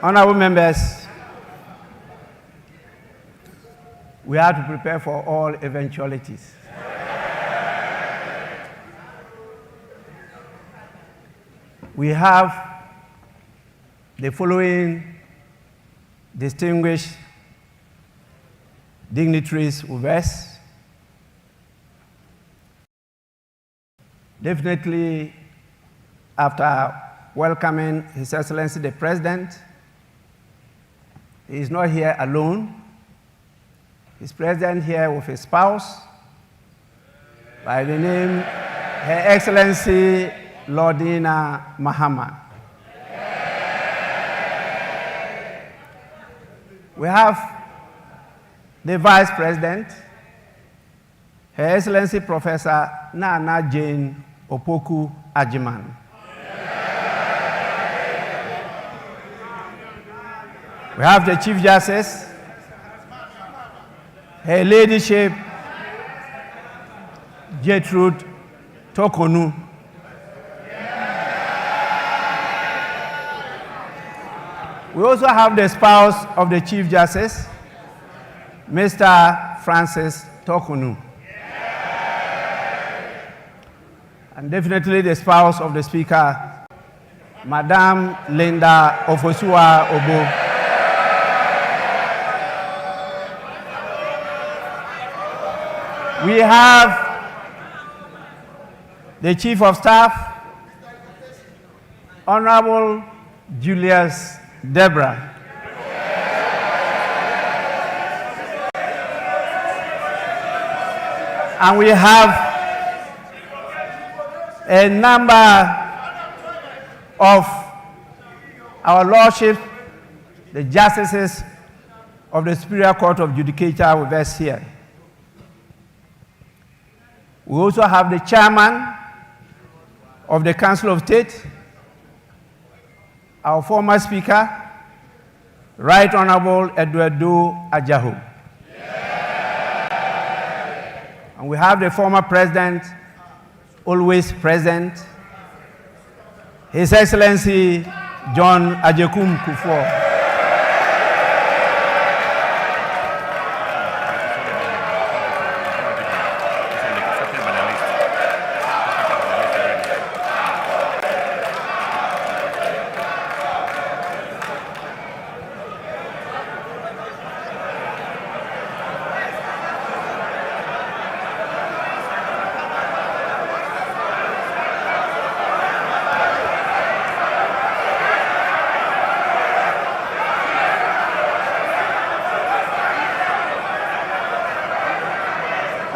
Honorable members, we have to prepare for all eventualities. We have the following distinguished dignitaries with us. Definitely, after welcoming His Excellency the President, he is not here alone. He's present here with his spouse, by the name Her Excellency Lordina Mahama. We have the Vice President, Her Excellency Professor Nana Jane Opoku Ajiman. We have the Chief Justice, Her Ladyship Gertrude Tokonu. We also have the spouse of the Chief Justice, Mr. Francis Tokonu. And definitely the spouse of the Speaker, Madame Linda Ofosua Obo. We have the Chief of Staff, Honorable Julius Debra. And we have a number of our lordships, the justices of the Superior Court of Judicature with us here. We also have the chairman of the Council of State, our former Speaker, Right Honorable Eduardo Ajahu. And we have the former President, always present, His Excellency John Ajekum Kufuor.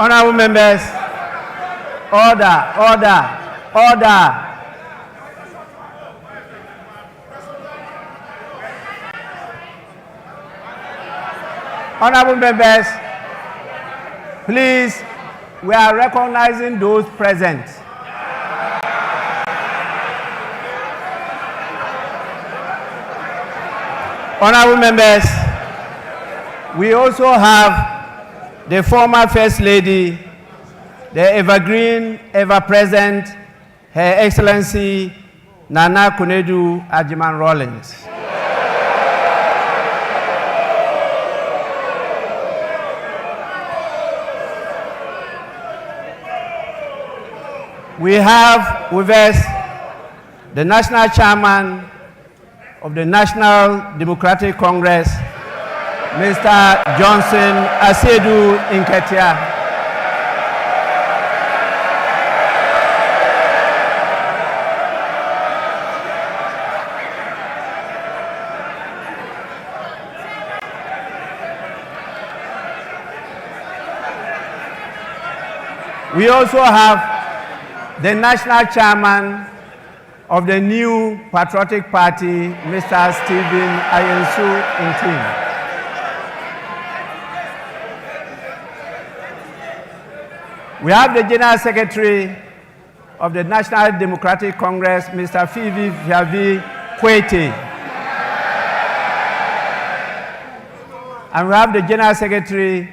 Honorable members, order, order, order. Honorable members, please, we are recognizing those present. Honorable members, we also have the former First Lady, the evergreen, ever-present, Her Excellency Nana Kunedu Ajiman Rawlings. We have with us the National Chairman of the National Democratic Congress, Mr. Johnson Asedu Inketia. We also have the National Chairman of the new Patriotic Party, Mr. Stephen Ayensu Intim. We have the General Secretary of the National Democratic Congress, Mr. Fivi Fiavi Kwete. And we have the General Secretary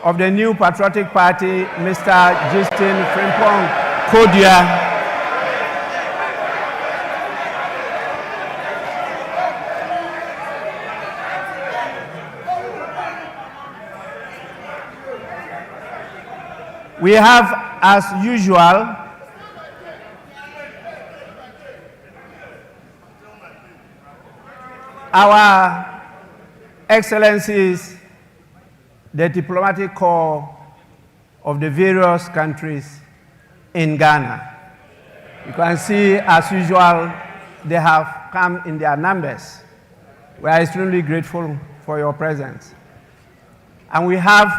of the New Patriotic Party, Mr. Justin Frimpong Kodia. We have, as usual, our Excellencies, the diplomatic corps of the various countries in Ghana. You can see, as usual, they have come in their numbers. We are extremely grateful for your presence. And we have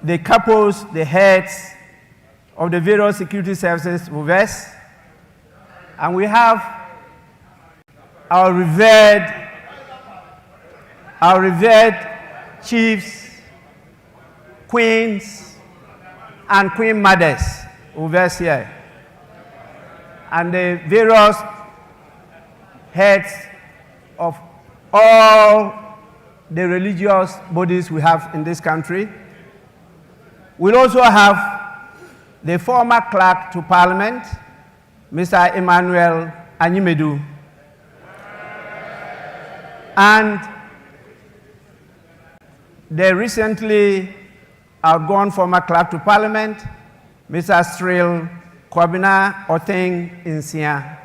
the couples, the heads of the various security services with us. And we have our revered chiefs, queens, and queen mothers with us here. And the various heads of all the religious bodies we have in this country. We'll also have the former clerk to Parliament, Mr. Emmanuel Anyimedu, and the recently outgone former clerk to Parliament, Mr. Cyril Kwabena Oteng Insia.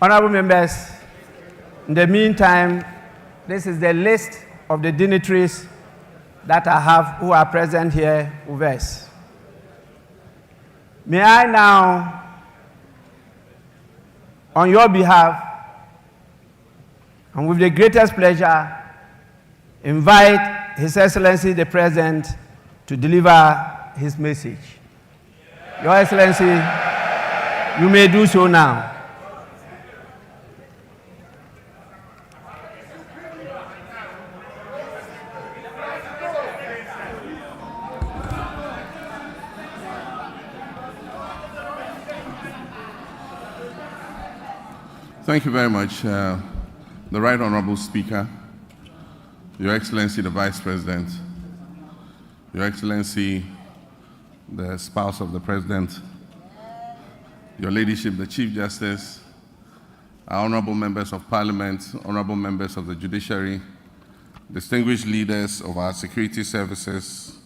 Honorable members, in the meantime, this is the list of the dignitaries that I have who are present here with us. May I now, on your behalf, and with the greatest pleasure, invite His Excellency the President to deliver his message. Your Excellency, you may do so now. Thank you very much, the Right Honorable Speaker, Your Excellency the Vice President, Your Excellency the spouse of the President, Your Ladyship the Chief Justice, our honorable members of Parliament, honorable members of the Judiciary, distinguished leaders of our security services,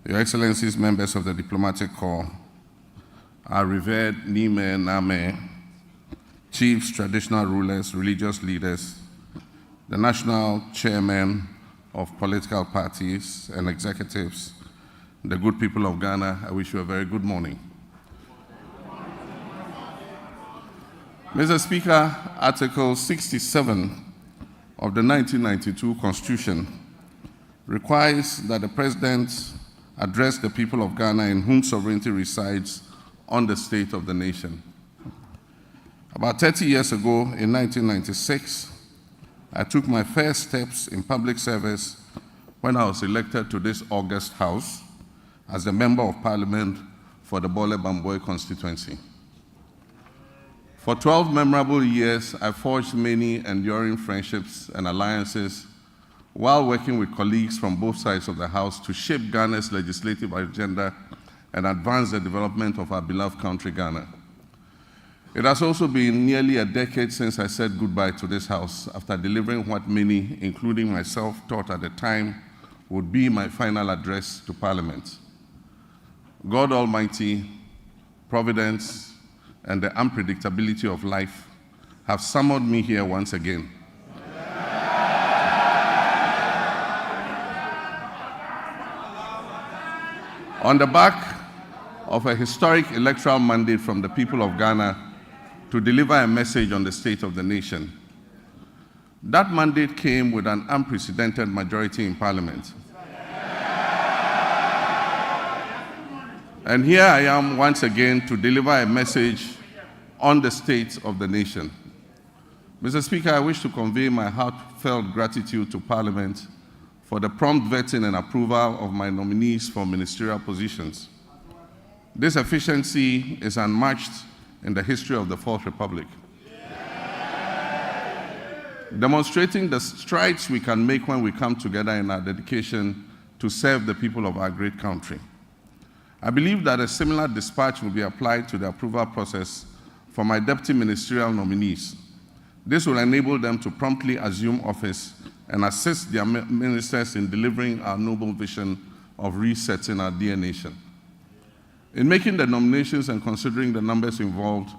Your Excellencies members of the Diplomatic Corps, our revered Nime Name, chiefs, traditional rulers, religious leaders, the national chairmen of political parties and executives, the good people of Ghana, I wish you a very good morning. Mr. Speaker, Article 67 of the 1992 Constitution requires that the President address the people of Ghana in whom sovereignty resides on the state of the nation. About 30 years ago, in 1996, I took my first steps in public service when I was elected to this august house as the Member of Parliament for the Bole Bamboy constituency. For 12 memorable years, I forged many enduring friendships and alliances while working with colleagues from both sides of the House to shape Ghana's legislative agenda and advance the development of our beloved country, Ghana. It has also been nearly a decade since I said goodbye to this House after delivering what many, including myself, thought at the time would be my final address to Parliament. God Almighty, Providence, and the unpredictability of life have summoned me here once again. On the back of a historic electoral mandate from the people of Ghana to deliver a message on the state of the nation. That mandate came with an unprecedented majority in Parliament. And here I am once again to deliver a message on the state of the nation. Mr. Speaker, I wish to convey my heartfelt gratitude to Parliament for the prompt vetting and approval of my nominees for ministerial positions. This efficiency is unmatched in the history of the Fourth Republic. demonstrating the strides we can make when we come together in our dedication to serve the people of our great country. I believe that a similar dispatch will be applied to the approval process for my deputy ministerial nominees. This will enable them to promptly assume office and assist their ministers in delivering our noble vision of resetting our dear nation. In making the nominations and considering the numbers involved,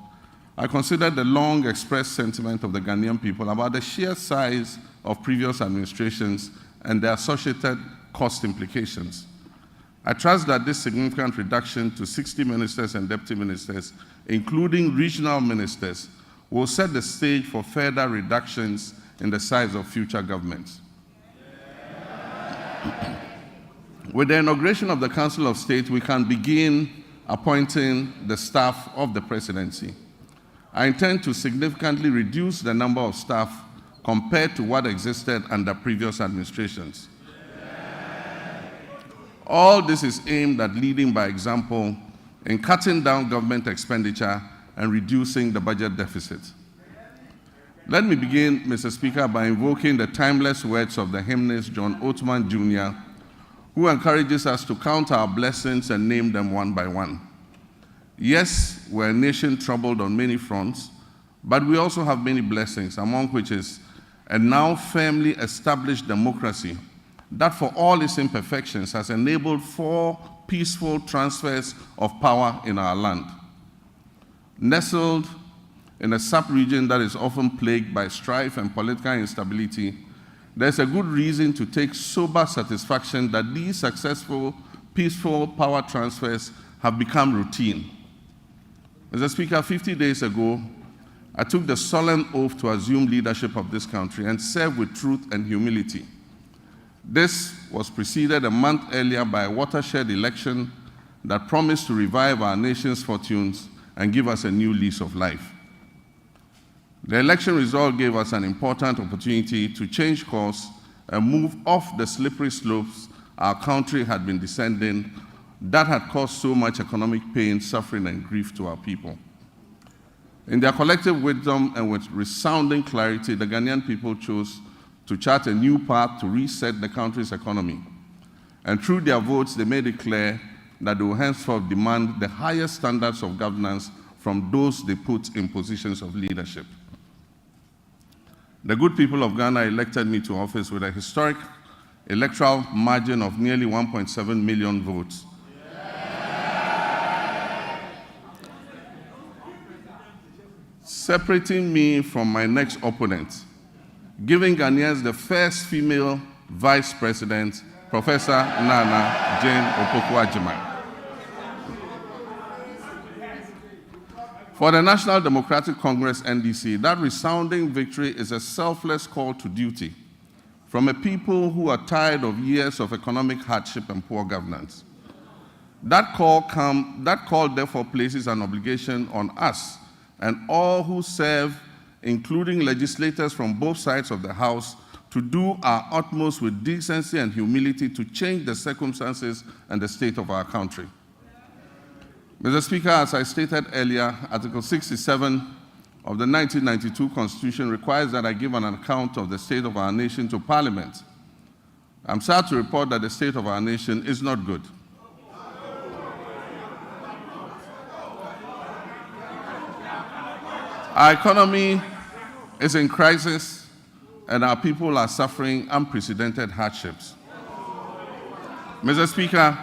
I considered the long expressed sentiment of the Ghanaian people about the sheer size of previous administrations and their associated cost implications. I trust that this significant reduction to 60 ministers and deputy ministers, including regional ministers, will set the stage for further reductions in the size of future governments. With the inauguration of the Council of State, we can begin appointing the staff of the presidency. I intend to significantly reduce the number of staff compared to what existed under previous administrations. All this is aimed at leading by example in cutting down government expenditure and reducing the budget deficit. Let me begin, Mr. Speaker, by invoking the timeless words of the hymnist John Oatman Jr., who encourages us to count our blessings and name them one by one. Yes, we're a nation troubled on many fronts, but we also have many blessings, among which is a now firmly established democracy that, for all its imperfections, has enabled 4 peaceful transfers of power in our land. Nestled in a sub-region that is often plagued by strife and political instability, there's a good reason to take sober satisfaction that these successful, peaceful power transfers have become routine. Mr. Speaker, 50 days ago, I took the solemn oath to assume leadership of this country and serve with truth and humility. This was preceded a month earlier by a watershed election that promised to revive our nation's fortunes and give us a new lease of life. The election result gave us an important opportunity to change course and move off the slippery slopes our country had been descending that had caused so much economic pain, suffering, and grief to our people. In their collective wisdom and with resounding clarity, the Ghanaian people chose to chart a new path to reset the country's economy. And through their votes, they made it clear that they will henceforth demand the highest standards of governance from those they put in positions of leadership. The good people of Ghana elected me to office with a historic electoral margin of nearly 1.7 million votes. Separating me from my next opponent, giving Ghanaians the first female vice president, Professor Nana Jane Opoku-Agyeman. For the National Democratic Congress, NDC, that resounding victory is a selfless call to duty from a people who are tired of years of economic hardship and poor governance. That call therefore places an obligation on us and all who serve, including legislators from both sides of the House, to do our utmost with decency and humility to change the circumstances and the state of our country. Mr. Speaker, as I stated earlier, Article 67 of the 1992 Constitution requires that I give an account of the state of our nation to Parliament. I'm sad to report that the state of our nation is not good. Our economy is in crisis, and our people are suffering unprecedented hardships. Mr. Speaker,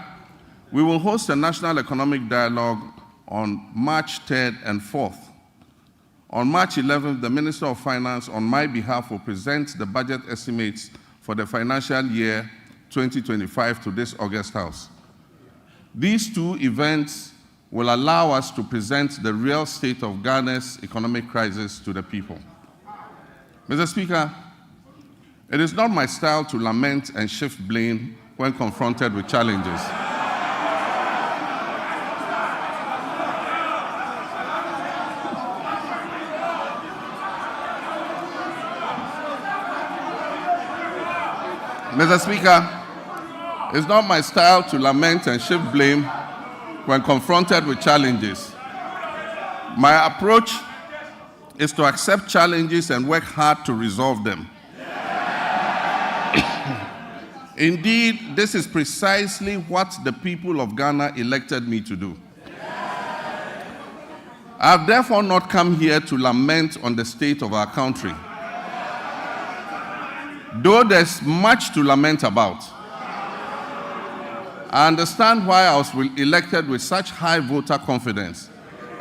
we will host a national economic dialogue on March 3rd and 4th. On March 11th, the Minister of Finance, on my behalf, will present the budget estimates for the financial year 2025 to this August House. These two events will allow us to present the real state of Ghana's economic crisis to the people. Mr. Speaker, it is not my style to lament and shift blame when confronted with challenges. Mr. Speaker, it's not my style to lament and shift blame when confronted with challenges. My approach is to accept challenges and work hard to resolve them. Indeed, this is precisely what the people of Ghana elected me to do. I have therefore not come here to lament on the state of our country, though there's much to lament about. I understand why I was elected with such high voter confidence,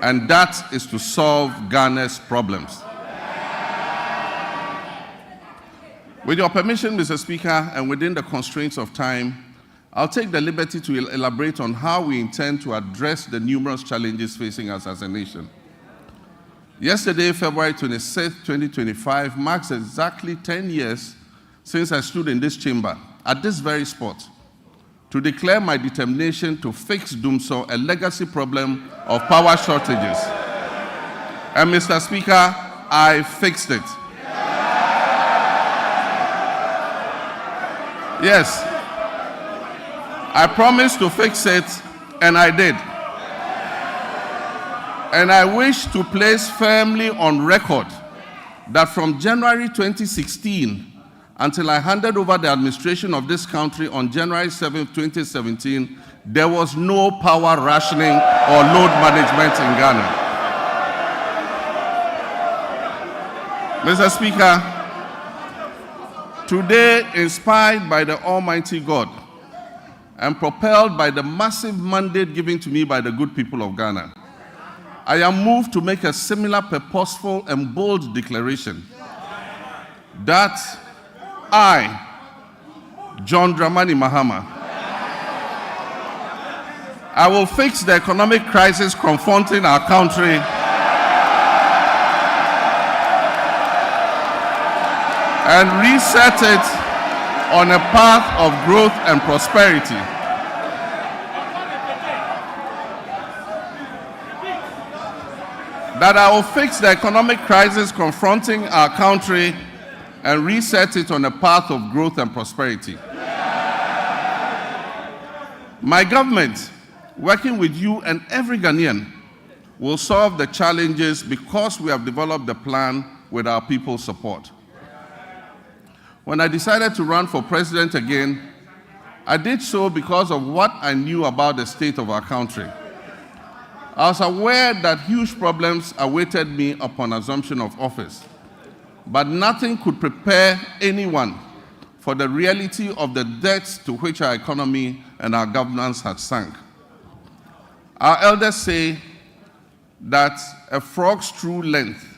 and that is to solve Ghana's problems. With your permission, Mr. Speaker, and within the constraints of time, I'll take the liberty to elaborate on how we intend to address the numerous challenges facing us as a nation. Yesterday, February 26, 2025, marks exactly 10 years since I stood in this chamber, at this very spot, to declare my determination to fix Dumso, a legacy problem of power shortages. And Mr. Speaker, I fixed it. Yes, I promised to fix it, and I did. And I wish to place firmly on record that from January 2016 until I handed over the administration of this country on January 7, 2017, there was no power rationing or load management in Ghana. Mr. Speaker, today, inspired by the Almighty God and propelled by the massive mandate given to me by the good people of Ghana, I am moved to make a similar purposeful and bold declaration that I, John Dramani Mahama, I will fix the economic crisis confronting our country and reset it on a path of growth and prosperity. That I will fix the economic crisis confronting our country and reset it on a path of growth and prosperity. My government, working with you and every Ghanaian, will solve the challenges because we have developed a plan with our people's support. When I decided to run for president again, I did so because of what I knew about the state of our country. I was aware that huge problems awaited me upon assumption of office, but nothing could prepare anyone for the reality of the depths to which our economy and our governance had sunk. Our elders say that a frog's true length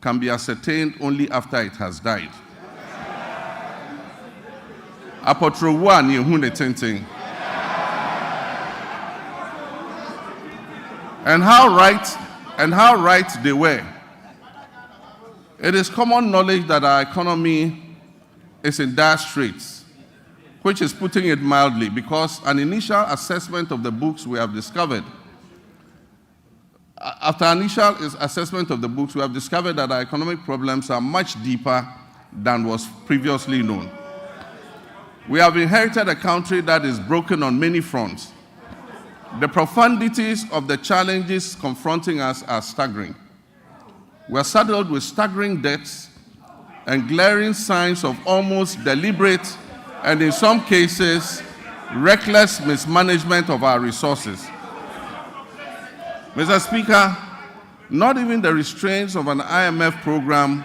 can be ascertained only after it has died. Apotrowa ni ehun ne tenten. And how right they were. It is common knowledge that our economy is in dire straits, which is putting it mildly, because an initial assessment of the books we have discovered, after initial assessment of the books, we have discovered that our economic problems are much deeper than was previously known. We have inherited a country that is broken on many fronts. The profundities of the challenges confronting us are staggering. We are saddled with staggering debts and glaring signs of almost deliberate and, in some cases, reckless mismanagement of our resources. Mr. Speaker, not even the restraints of an IMF program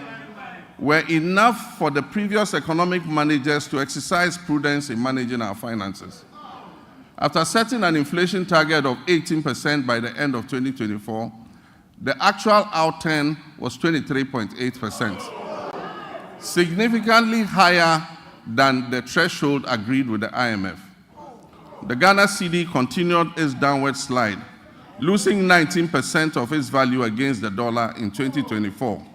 were enough for the previous economic managers to exercise prudence in managing our finances. After setting an inflation target of 18% by the end of 2024, the actual outturn was 23.8%, significantly higher than the threshold agreed with the IMF. The Ghana cedi continued its downward slide, losing 19% of its value against the dollar in 2024.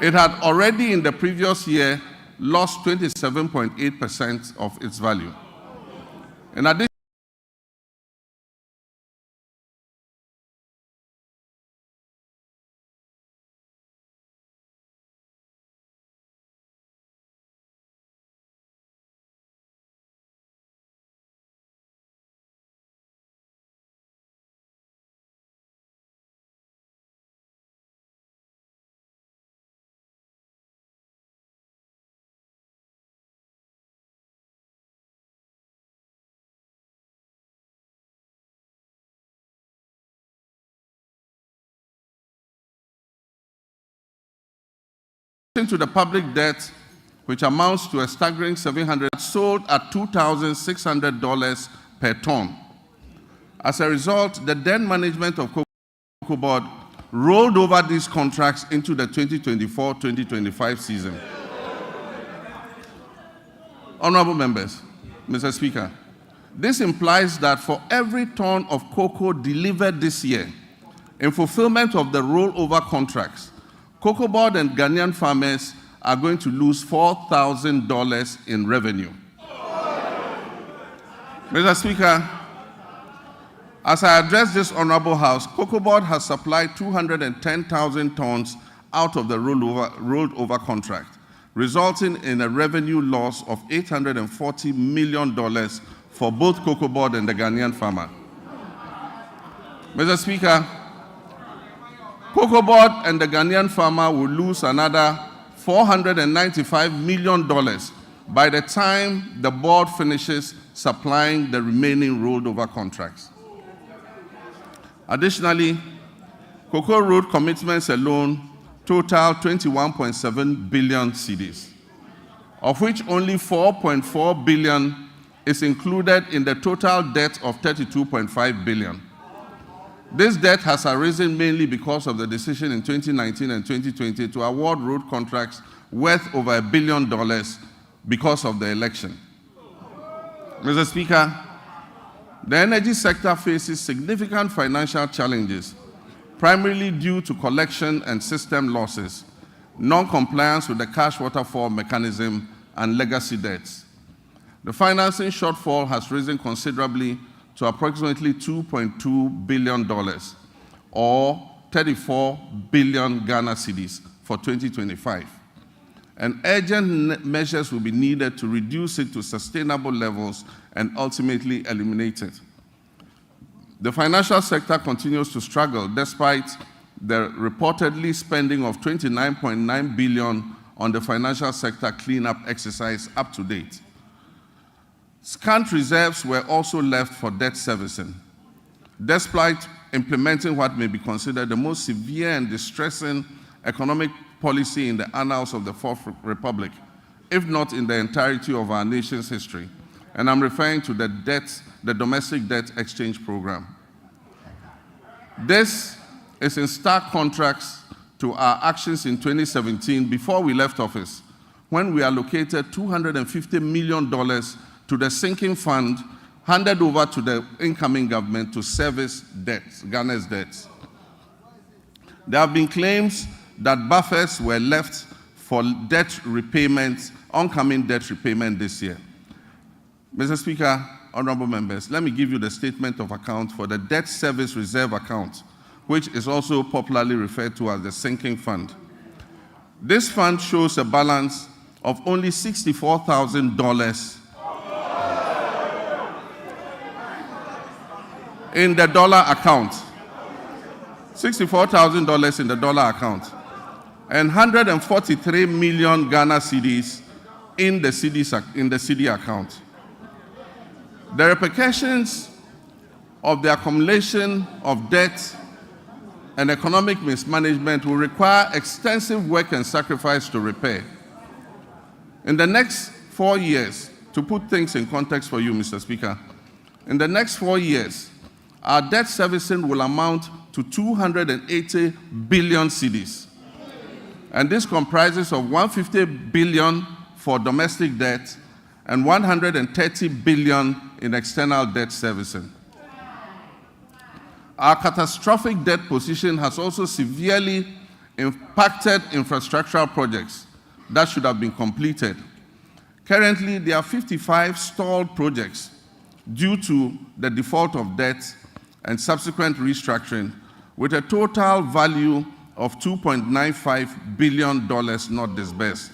It had already in the previous year lost 27.8% of its value. In addition, to the public debt, which amounts to a staggering $700, sold at $2,600 per ton. As a result, the then management of Cocoa Board rolled over these contracts into the 2024-2025 season. Honorable members, Mr. Speaker, this implies that for every ton of cocoa delivered this year, in fulfillment of the rollover contracts, Cocoa Board and Ghanaian farmers are going to lose $4,000 in revenue. Mr. Speaker, as I address this honorable House, Cocoa Board has supplied 210,000 tons out of the rolled over contract, resulting in a revenue loss of $840 million for both Cocoa Board and the Ghanaian farmer. Mr. Speaker, Cocoa Board and the Ghanaian farmer will lose another $495 million by the time the board finishes supplying the remaining rolled over contracts. Additionally, Cocoa Road commitments alone total 21.7 billion cedis, of which only 4.4 billion is included in the total debt of 32.5 billion. This debt has arisen mainly because of the decision in 2019 and 2020 to award road contracts worth over $1 billion because of the election. Mr. Speaker, the energy sector faces significant financial challenges, primarily due to collection and system losses, non-compliance with the cash waterfall mechanism, and legacy debts. The financing shortfall has risen considerably to approximately $2.2 billion, or 34 billion Ghana cedis for 2025. And urgent measures will be needed to reduce it to sustainable levels and ultimately eliminate it. The financial sector continues to struggle despite the reportedly spending of $29.9 billion on the financial sector cleanup exercise up to date. Scant reserves were also left for debt servicing, despite implementing what may be considered the most severe and distressing economic policy in the annals of the Fourth Republic, if not in the entirety of our nation's history. And I'm referring to the domestic debt exchange program. This is in stark contrast to our actions in 2017 before we left office, when we allocated $250 million to the sinking fund handed over to the incoming government to service debts, Ghana's debts. There have been claims that buffers were left for debt repayments, oncoming debt repayment this year. Mr. Speaker, honorable members, let me give you the statement of account for the debt service reserve account, which is also popularly referred to as the sinking fund. This fund shows a balance of only $64,000 in the dollar account, $64,000 in the dollar account, and 143 million Ghana cedis in the CD account. The repercussions of the accumulation of debt and economic mismanagement will require extensive work and sacrifice to repair. In the next 4 years, to put things in context for you, Mr. Speaker, in the next 4 years, our debt servicing will amount to 280 billion cedis. And this comprises of 150 billion for domestic debt and 130 billion in external debt servicing. Our catastrophic debt position has also severely impacted infrastructural projects that should have been completed. Currently, there are 55 stalled projects due to the default of debt and subsequent restructuring, with a total value of $2.95 billion not disbursed.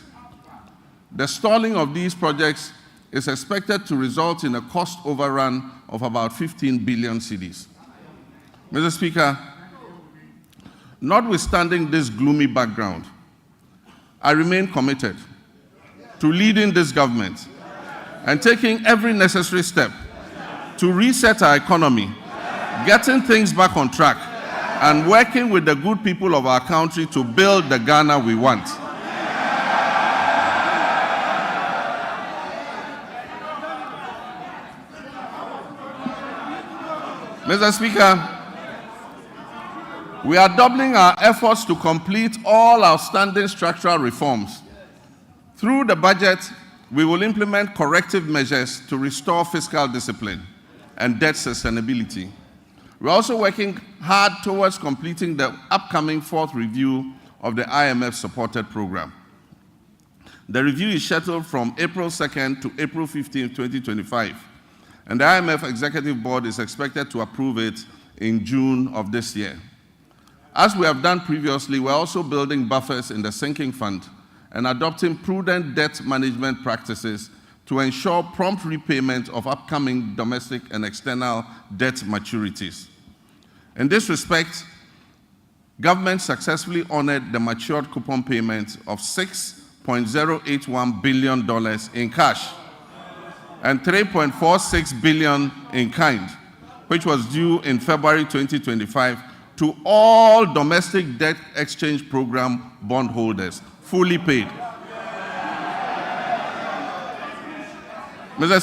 The stalling of these projects is expected to result in a cost overrun of about 15 billion cedis. Mr. Speaker, notwithstanding this gloomy background, I remain committed to leading this government and taking every necessary step to reset our economy, getting things back on track, and working with the good people of our country to build the Ghana we want. Mr. Speaker, we are doubling our efforts to complete all outstanding structural reforms. Through the budget, we will implement corrective measures to restore fiscal discipline and debt sustainability. We're also working hard towards completing the upcoming fourth review of the IMF-supported program. The review is scheduled from April 2nd to April 15th, 2025, and the IMF Executive Board is expected to approve it in June of this year. As we have done previously, we're also building buffers in the sinking fund and adopting prudent debt management practices to ensure prompt repayment of upcoming domestic and external debt maturities. In this respect, government successfully honored the matured coupon payment of $6.081 billion in cash and $3.46 billion in kind, which was due in February 2025 to all domestic debt exchange program bondholders, fully paid. Mr.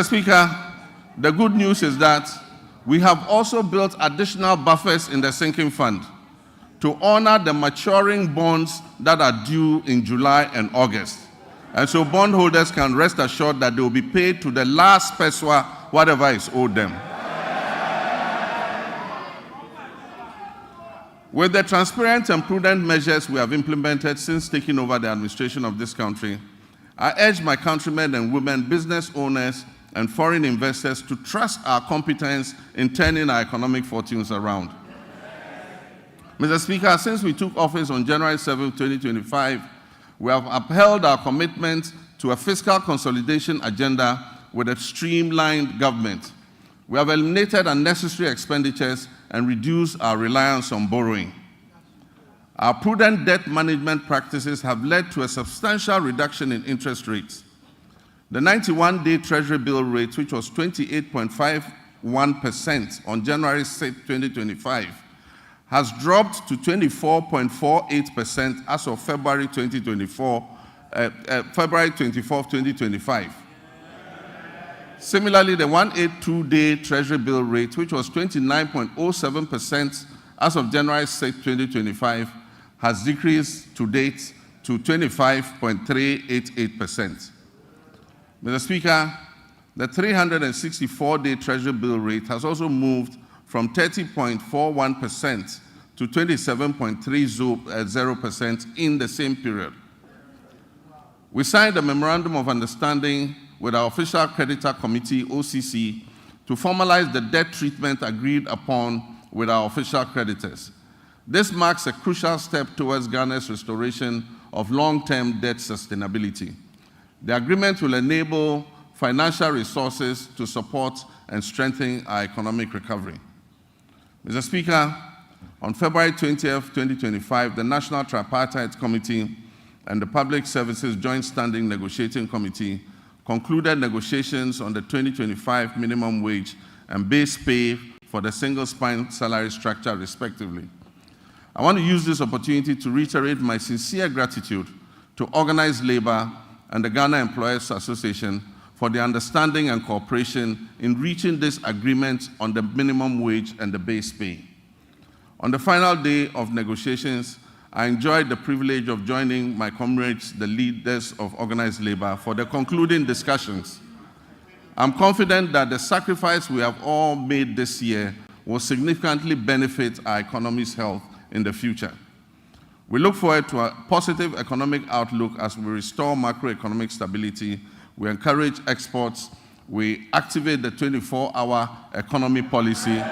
Speaker, the good news is that we have also built additional buffers in the sinking fund to honor the maturing bonds that are due in July and August. And so bondholders can rest assured that they will be paid to the last pesewa, whatever is owed them. With the transparent and prudent measures we have implemented since taking over the administration of this country, I urge my countrymen and women, business owners, and foreign investors to trust our competence in turning our economic fortunes around. Mr. Speaker, since we took office on January 7, 2025, we have upheld our commitment to a fiscal consolidation agenda with a streamlined government. We have eliminated unnecessary expenditures and reduced our reliance on borrowing. Our prudent debt management practices have led to a substantial reduction in interest rates. The 91-day Treasury bill rate, which was 28.51% on January 6, 2025, has dropped to 24.48% as of February 24, 2025. Similarly, the 182-day Treasury bill rate, which was 29.07% as of January 6, 2025, has decreased to date to 25.388%. Mr. Speaker, the 364-day Treasury bill rate has also moved from 30.41% to 27.30% in the same period. We signed a Memorandum of Understanding with our Official Creditor Committee, OCC, to formalize the debt treatment agreed upon with our official creditors. This marks a crucial step towards Ghana's restoration of long-term debt sustainability. The agreement will enable financial resources to support and strengthen our economic recovery. Mr. Speaker, on February 20th, 2025, the National Tripartite Committee and the Public Services Joint Standing Negotiating Committee concluded negotiations on the 2025 minimum wage and base pay for the single spine salary structure, respectively. I want to use this opportunity to reiterate my sincere gratitude to organized labor and the Ghana Employers Association for the understanding and cooperation in reaching this agreement on the minimum wage and the base pay. On the final day of negotiations, I enjoyed the privilege of joining my comrades, the leaders of organized labor, for the concluding discussions. I'm confident that the sacrifice we have all made this year will significantly benefit our economy's health in the future. We look forward to a positive economic outlook as we restore macroeconomic stability, we encourage exports, we activate the 24-hour economy policy,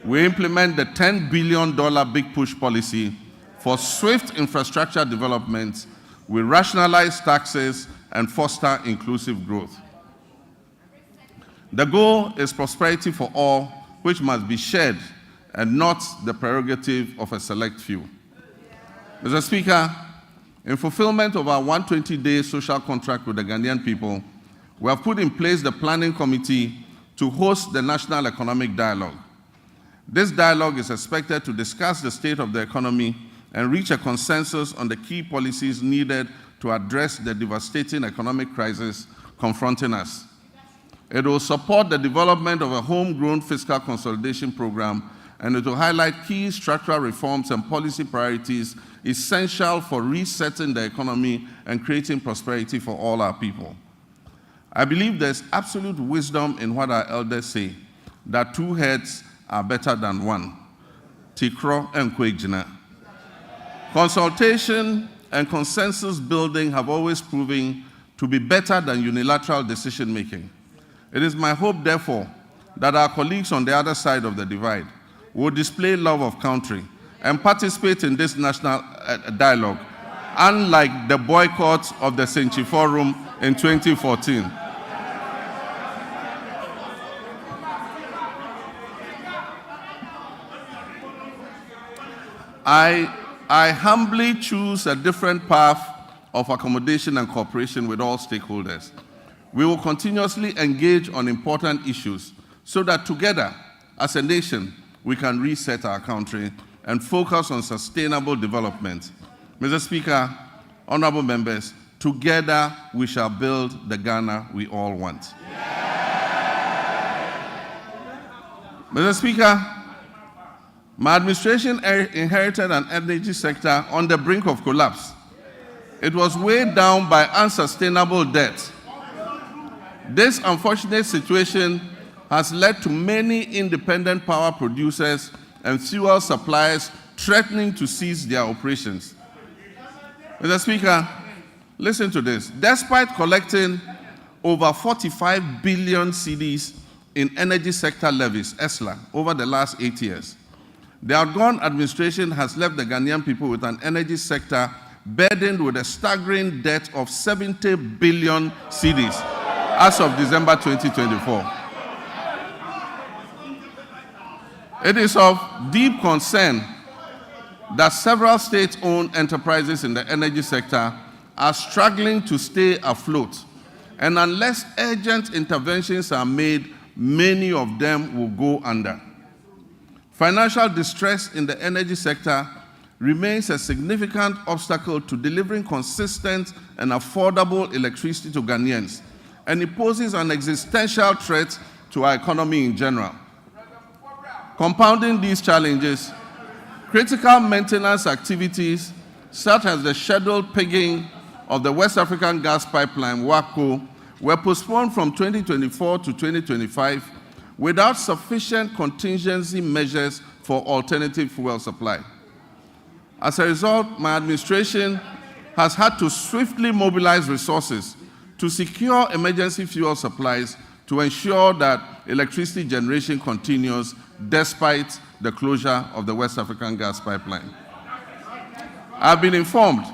we implement the $10 billion Big Push policy for swift infrastructure development, we rationalize taxes and foster inclusive growth. The goal is prosperity for all, which must be shared and not the prerogative of a select few. Mr. Speaker, in fulfillment of our 120-day social contract with the Ghanaian people, we have put in place the Planning Committee to host the National Economic Dialogue. This dialogue is expected to discuss the state of the economy and reach a consensus on the key policies needed to address the devastating economic crisis confronting us. It will support the development of a homegrown fiscal consolidation program, and it will highlight key structural reforms and policy priorities essential for resetting the economy and creating prosperity for all our people. I believe there's absolute wisdom in what our elders say, that two heads are better than one. Tikro and Kwejina. Consultation and consensus building have always proven to be better than unilateral decision making. It is my hope, therefore, that our colleagues on the other side of the divide will display love of country and participate in this national dialogue, unlike the boycott of the Senchi Forum in 2014. I humbly choose a different path of accommodation and cooperation with all stakeholders. We will continuously engage on important issues so that together, as a nation, we can reset our country and focus on sustainable development. Mr. Speaker, honorable members, together we shall build the Ghana we all want. Mr. Speaker, my administration inherited an energy sector on the brink of collapse. It was weighed down by unsustainable debt. This unfortunate situation has led to many independent power producers and fuel suppliers threatening to cease their operations. Mr. Speaker, listen to this. Despite collecting over 45 billion cedis in energy sector levies, ESLA, over the last 8 years, the outgone administration has left the Ghanaian people with an energy sector burdened with a staggering debt of 70 billion cedis as of December 2024. It is of deep concern that several state-owned enterprises in the energy sector are struggling to stay afloat, and unless urgent interventions are made, many of them will go under. Financial distress in the energy sector remains a significant obstacle to delivering consistent and affordable electricity to Ghanaians, and it poses an existential threat to our economy in general. Compounding these challenges, critical maintenance activities such as the scheduled pigging of the West African gas pipeline, WACO, were postponed from 2024 to 2025 without sufficient contingency measures for alternative fuel supply. As a result, my administration has had to swiftly mobilize resources to secure emergency fuel supplies to ensure that electricity generation continues despite the closure of the West African gas pipeline. I've been informed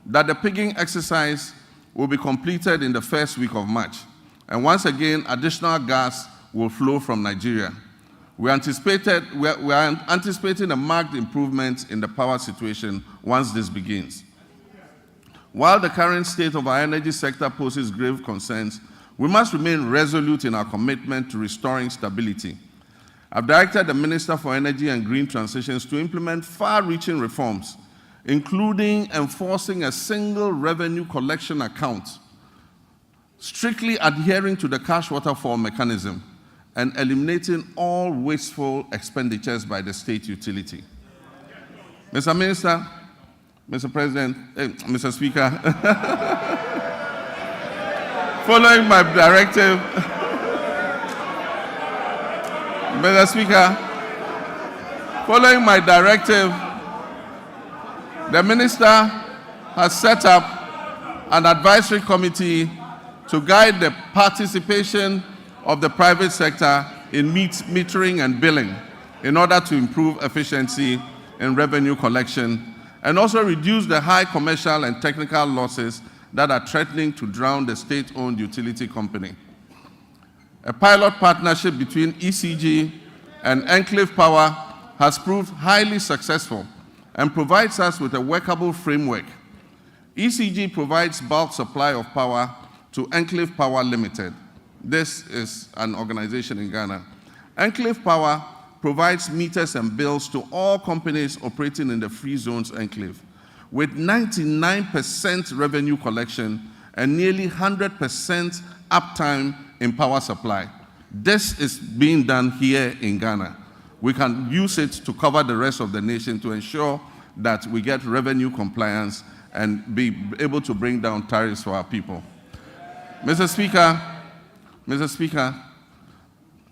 that the pigging exercise will be completed in the first week of March, and once again, additional gas will flow from Nigeria. We are anticipating a marked improvement in the power situation once this begins. While the current state of our energy sector poses grave concerns, we must remain resolute in our commitment to restoring stability. I've directed the Minister for Energy and Green Transitions to implement far-reaching reforms, including enforcing a single revenue collection account, strictly adhering to the cash waterfall mechanism, and eliminating all wasteful expenditures by the state utility. Mr. Minister, Mr. President, Mr. Speaker, following my directive, Mr. Speaker, following my directive, the Minister has set up an advisory committee to guide the participation of the private sector in metering and billing in order to improve efficiency in revenue collection and also reduce the high commercial and technical losses that are threatening to drown the state-owned utility company. A pilot partnership between ECG and Enclave Power has proved highly successful and provides us with a workable framework. ECG provides bulk supply of power to Enclave Power Limited. This is an organization in Ghana. Enclave Power provides meters and bills to all companies operating in the free zones enclave, with 99% revenue collection and nearly 100% uptime in power supply. This is being done here in Ghana. We can use it to cover the rest of the nation to ensure that we get revenue compliance and be able to bring down tariffs for our people. Mr. Speaker,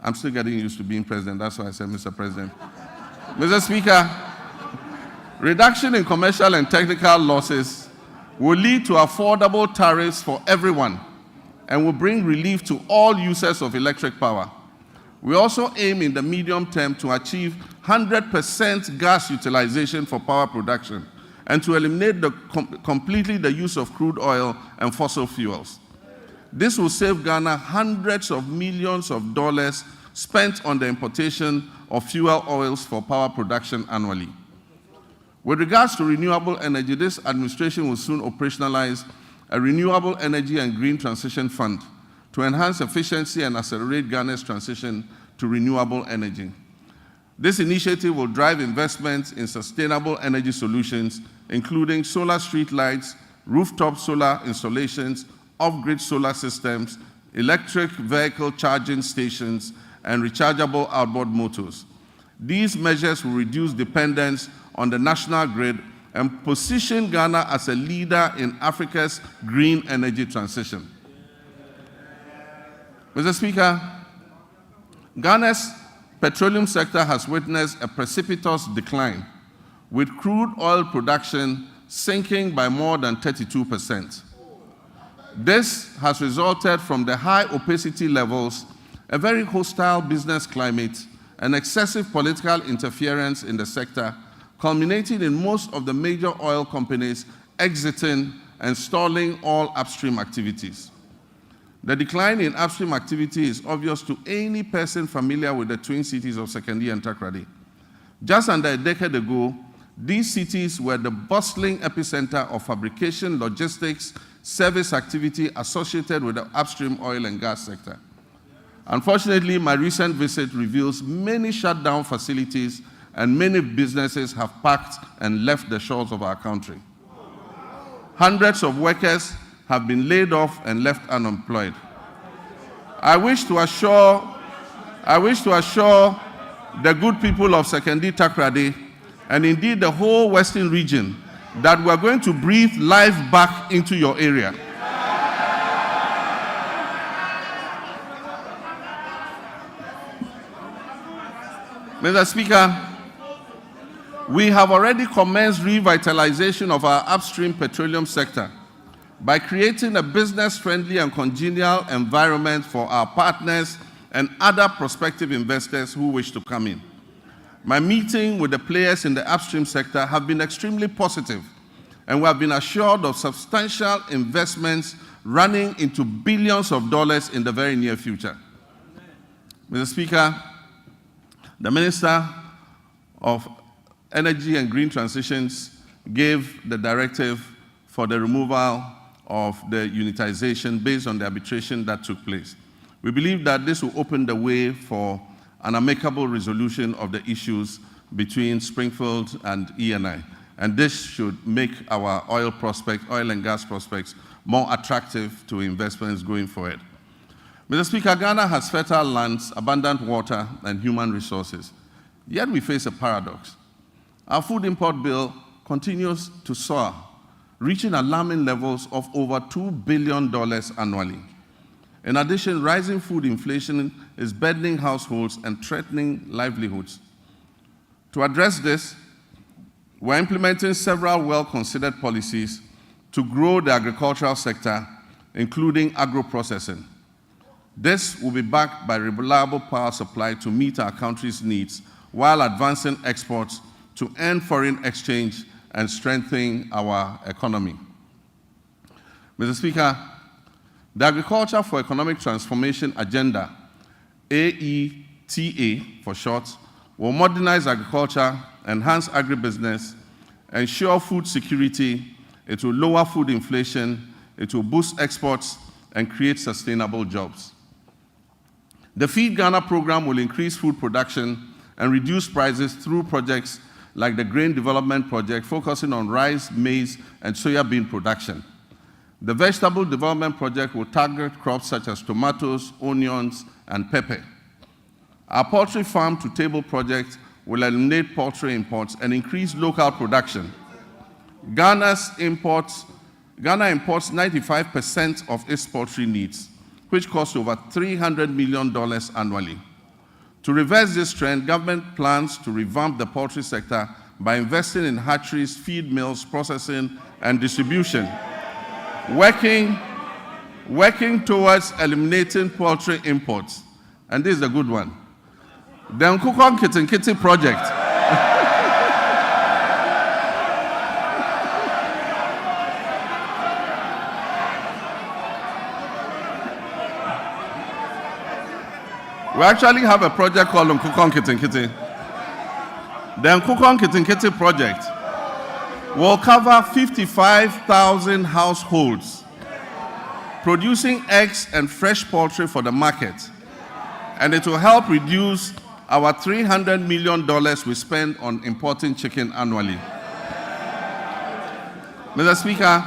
I'm still getting used to being president, that's why I said Mr. President. Mr. Speaker, reduction in commercial and technical losses will lead to affordable tariffs for everyone and will bring relief to all users of electric power. We also aim in the medium term to achieve 100% gas utilization for power production and to eliminate completely the use of crude oil and fossil fuels. This will save Ghana hundreds of millions of dollars spent on the importation of fuel oils for power production annually. With regards to renewable energy, this administration will soon operationalize a renewable energy and green transition fund to enhance efficiency and accelerate Ghana's transition to renewable energy. This initiative will drive investments in sustainable energy solutions, including solar street lights, rooftop solar installations, off-grid solar systems, electric vehicle charging stations, and rechargeable outboard motors. These measures will reduce dependence on the national grid and position Ghana as a leader in Africa's green energy transition. Mr. Speaker, Ghana's petroleum sector has witnessed a precipitous decline, with crude oil production sinking by more than 32%. This has resulted from the high opacity levels, a very hostile business climate, and excessive political interference in the sector, culminating in most of the major oil companies exiting and stalling all upstream activities. The decline in upstream activity is obvious to any person familiar with the twin cities of Sekondi and Takoradi. Just under a decade ago, these cities were the bustling epicenter of fabrication, logistics, service activity associated with the upstream oil and gas sector. Unfortunately, my recent visit reveals many shut down facilities and many businesses have packed and left the shores of our country. Hundreds of workers have been laid off and left unemployed. I wish to assure the good people of Sekondi Takoradi and indeed the whole Western region that we are going to breathe life back into your area. Mr. Speaker, we have already commenced revitalization of our upstream petroleum sector by creating a business-friendly and congenial environment for our partners and other prospective investors who wish to come in. My meeting with the players in the upstream sector have been extremely positive, and we have been assured of substantial investments running into billions of dollars in the very near future. Mr. Speaker, the Minister of Energy and Green Transitions gave the directive for the removal of the unitization based on the arbitration that took place. We believe that this will open the way for an amicable resolution of the issues between Springfield and ENI. And this should make our oil and gas prospects more attractive to investments going forward. Mr. Speaker, Ghana has fertile lands, abundant water, and human resources. Yet we face a paradox. Our food import bill continues to soar, reaching alarming levels of over $2 billion annually. In addition, rising food inflation is burdening households and threatening livelihoods. To address this, we're implementing several well-considered policies to grow the agricultural sector, including agro-processing. This will be backed by reliable power supply to meet our country's needs while advancing exports to earn foreign exchange and strengthen our economy. Mr. Speaker, the Agriculture for Economic Transformation Agenda, AETA for short, will modernize agriculture, enhance agribusiness, ensure food security, it will lower food inflation, it will boost exports, and create sustainable jobs. The Feed Ghana program will increase food production and reduce prices through projects like the Grain Development Project, focusing on rice, maize, and soya bean production. The Vegetable Development Project will target crops such as tomatoes, onions, and pepper. Our Poultry Farm to Table project will eliminate poultry imports and increase local production. Ghana imports 95% of its poultry needs, which costs over $300 million annually. To reverse this trend, government plans to revamp the poultry sector by investing in hatcheries, feed mills, processing, and distribution, working towards eliminating poultry imports. And this is a good one. The Nkukon Kitinkiti project. We actually have a project called Nkukon Kitinkiti. The Nkukon Kitinkiti project will cover 55,000 households producing eggs and fresh poultry for the market, and it will help reduce our $300 million we spend on importing chicken annually. Mr. Speaker,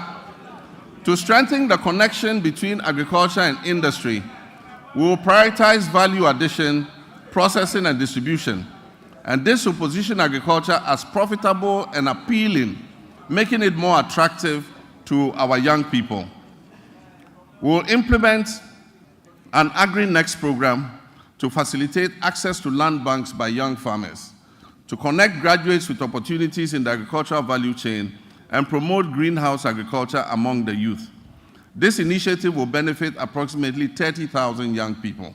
to strengthen the connection between agriculture and industry, we will prioritize value addition, processing, and distribution, and this will position agriculture as profitable and appealing, making it more attractive to our young people. We will implement an Agri-Next program to facilitate access to land banks by young farmers, to connect graduates with opportunities in the agricultural value chain, and promote greenhouse agriculture among the youth. This initiative will benefit approximately 30,000 young people.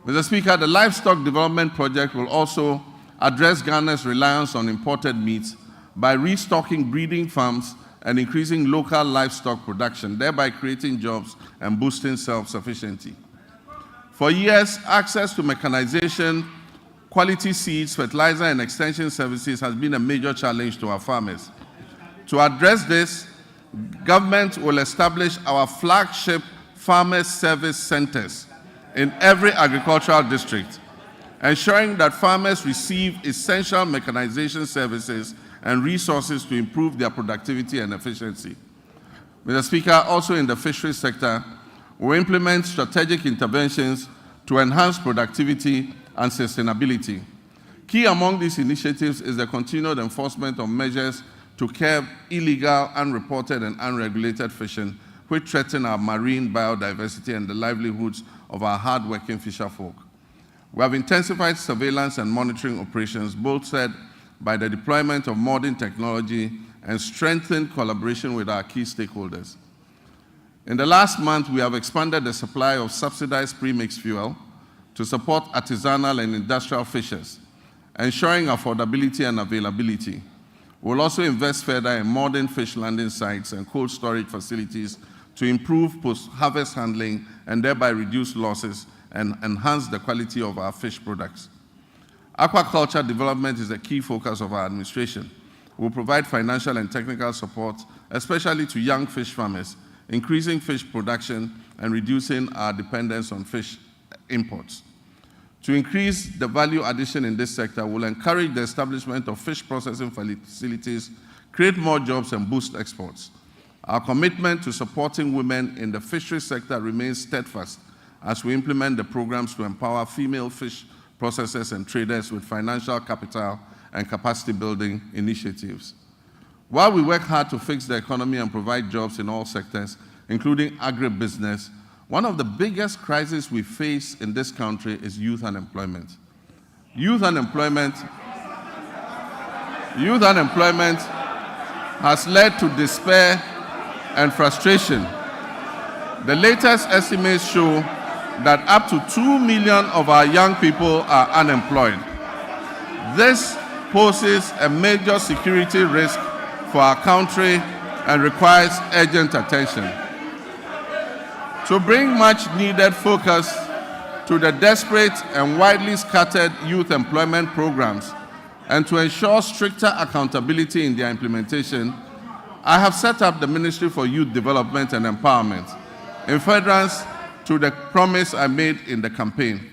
Mr. Speaker, the Livestock Development Project will also address Ghana's reliance on imported meats by restocking breeding farms and increasing local livestock production, thereby creating jobs and boosting self-sufficiency. For years, access to mechanization, quality seeds, fertilizer, and extension services has been a major challenge to our farmers. To address this, government will establish our flagship farmers service centers in every agricultural district, ensuring that farmers receive essential mechanization services and resources to improve their productivity and efficiency. Mr. Speaker, also in the fisheries sector, we implement strategic interventions to enhance productivity and sustainability. Key among these initiatives is the continued enforcement of measures to curb illegal, unreported, and unregulated fishing, which threaten our marine biodiversity and the livelihoods of our hard-working fisherfolk. We have intensified surveillance and monitoring operations, bolstered by the deployment of modern technology and strengthened collaboration with our key stakeholders. In the last month, we have expanded the supply of subsidized premixed fuel to support artisanal and industrial fishers, ensuring affordability and availability. We'll also invest further in modern fish landing sites and cold storage facilities to improve post-harvest handling and thereby reduce losses and enhance the quality of our fish products. Aquaculture development is a key focus of our administration. We'll provide financial and technical support, especially to young fish farmers, increasing fish production and reducing our dependence on fish imports. To increase the value addition in this sector, we'll encourage the establishment of fish processing facilities, create more jobs, and boost exports. Our commitment to supporting women in the fisheries sector remains steadfast as we implement the programs to empower female fish processors and traders with financial capital and capacity building initiatives. While we work hard to fix the economy and provide jobs in all sectors, including agribusiness, one of the biggest crises we face in this country is youth unemployment. Youth unemployment has led to despair and frustration. The latest estimates show that up to 2 million of our young people are unemployed. This poses a major security risk for our country and requires urgent attention. To bring much needed focus to the desperate and widely scattered youth employment programs and to ensure stricter accountability in their implementation, I have set up the Ministry for Youth Development and Empowerment in furtherance to the promise I made in the campaign.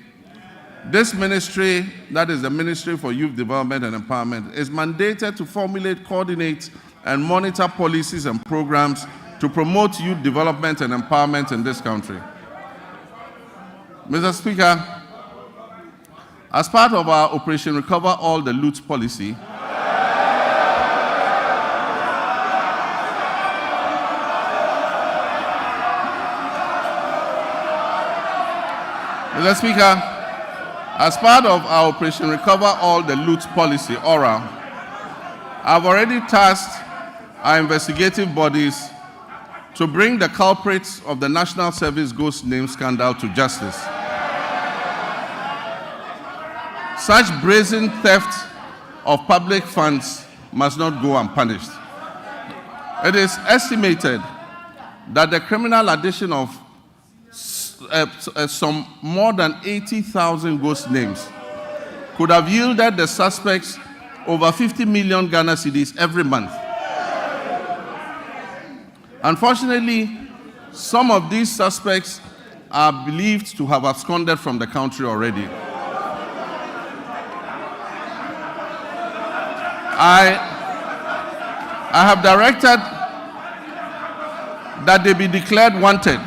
This ministry, that is the Ministry for Youth Development and Empowerment, is mandated to formulate, coordinate, and monitor policies and programs to to promote youth development and empowerment in this country. Mr. Speaker, as part of our Operation Recover All the Loot policy, Mr. Speaker, as part of our Operation Recover All the Loot policy, ORA, I've already tasked our investigative bodies to bring the culprits of the National Service ghost name scandal to justice. Such brazen theft of public funds must not go unpunished. It is estimated that the criminal addition of some more than 80,000 ghost names could have yielded the suspects over 50 million Ghana cedis every month. Unfortunately, some of these suspects are believed to have absconded from the country already. I have directed that they be declared wanted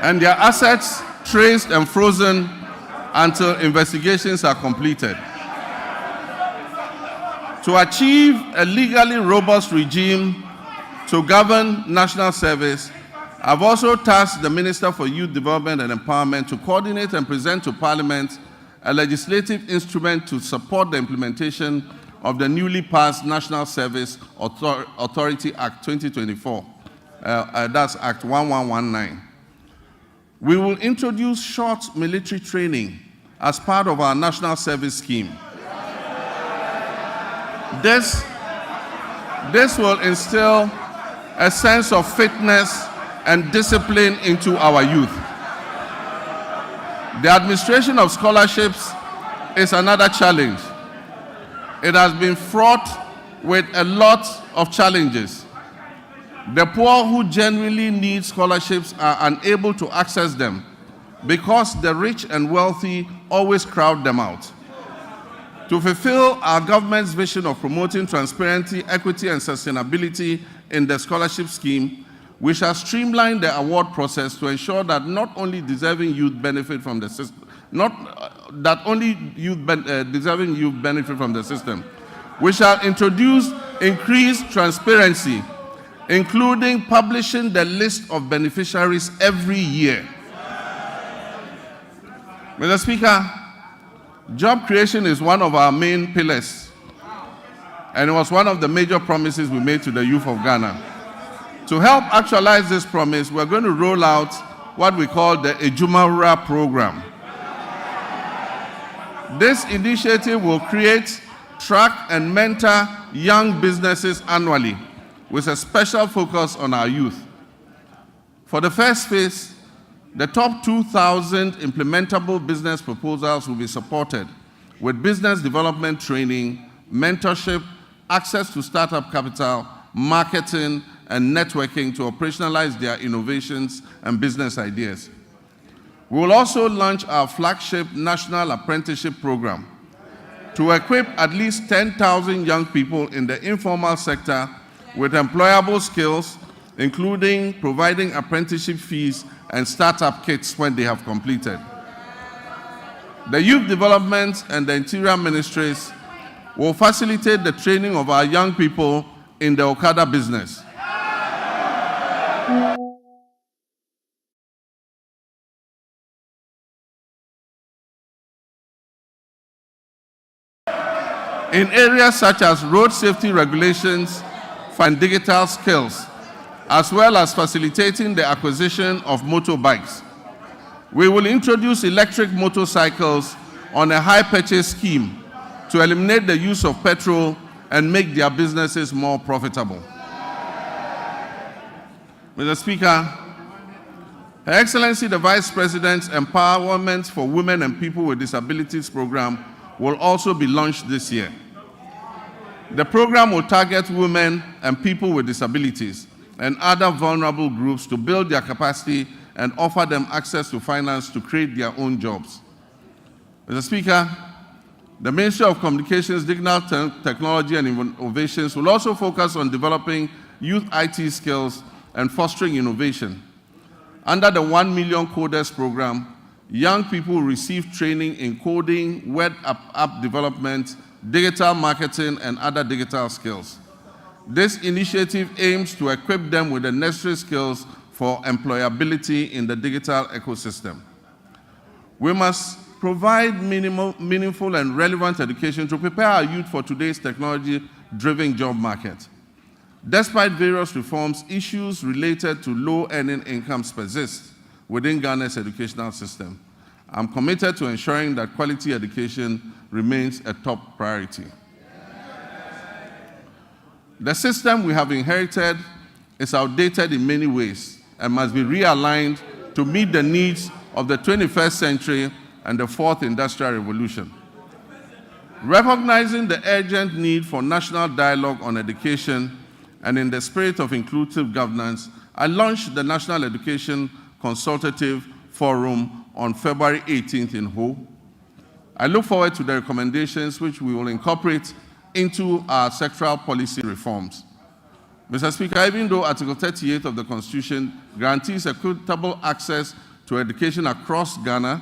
and their assets traced and frozen until investigations are completed. To achieve a legally robust regime to govern national service, I've also tasked the Minister for Youth Development and Empowerment to coordinate and present to Parliament a legislative instrument to support the implementation of the newly passed National Service Authority Act 2024. That's Act 1119. We will introduce short military training as part of our national service scheme. This will instill a sense of fitness and discipline into our youth. The administration of scholarships is another challenge. It has been fraught with a lot of challenges. The poor who genuinely need scholarships are unable to access them because the rich and wealthy always crowd them out. To fulfill our government's vision of promoting transparency, equity, and sustainability in the scholarship scheme, we shall streamline the award process to ensure that not only deserving youth benefit from the system, deserving youth benefit from the system. We shall introduce increased transparency, including publishing the list of beneficiaries every year. Mr. Speaker, job creation is one of our main pillars, and it was one of the major promises we made to the youth of Ghana. To help actualize this promise, we're going to roll out what we call the Ejumawura program. This initiative will create, track, and mentor young businesses annually with a special focus on our youth. For the first phase, the top 2,000 implementable business proposals will be supported with business development training, mentorship, access to startup capital, marketing, and networking to operationalize their innovations and business ideas. We will also launch our flagship National Apprenticeship Program to equip at least 10,000 young people in the informal sector with employable skills, including providing apprenticeship fees and startup kits when they have completed. The Youth Development and the Interior Ministries will facilitate the training of our young people in the Okada business. In areas such as road safety regulations and digital skills, as well as facilitating the acquisition of motorbikes. We will introduce electric motorcycles on a high purchase scheme to eliminate the use of petrol and make their businesses more profitable. Mr. Speaker, Her Excellency the Vice President's Empowerment for Women and People with Disabilities program will also be launched this year. The program will target women and people with disabilities and other vulnerable groups to build their capacity and offer them access to finance to create their own jobs. Mr. Speaker, The Ministry of Communications, Digital Technology and Innovations will also focus on developing youth IT skills and fostering innovation. Under the 1 Million Coders program, young people will receive training in coding, web app development, digital marketing, and other digital skills. This initiative aims to equip them with the necessary skills for employability in the digital ecosystem. We must provide meaningful and relevant education to prepare our youth for today's technology-driven job market. Despite various reforms, issues related to low-earning incomes persist within Ghana's educational system. I'm committed to ensuring that quality education remains a top priority. The system we have inherited is outdated in many ways and must be realigned to meet the needs of the 21st century and the fourth industrial revolution. Recognizing the urgent need for national dialogue on education and in the spirit of inclusive governance, I launched the National Education Consultative Forum on February 18th in Ho. I look forward to the recommendations which we will incorporate into our sectoral policy reforms. Mr. Speaker, even though Article 38 of the Constitution guarantees equitable access to education across Ghana,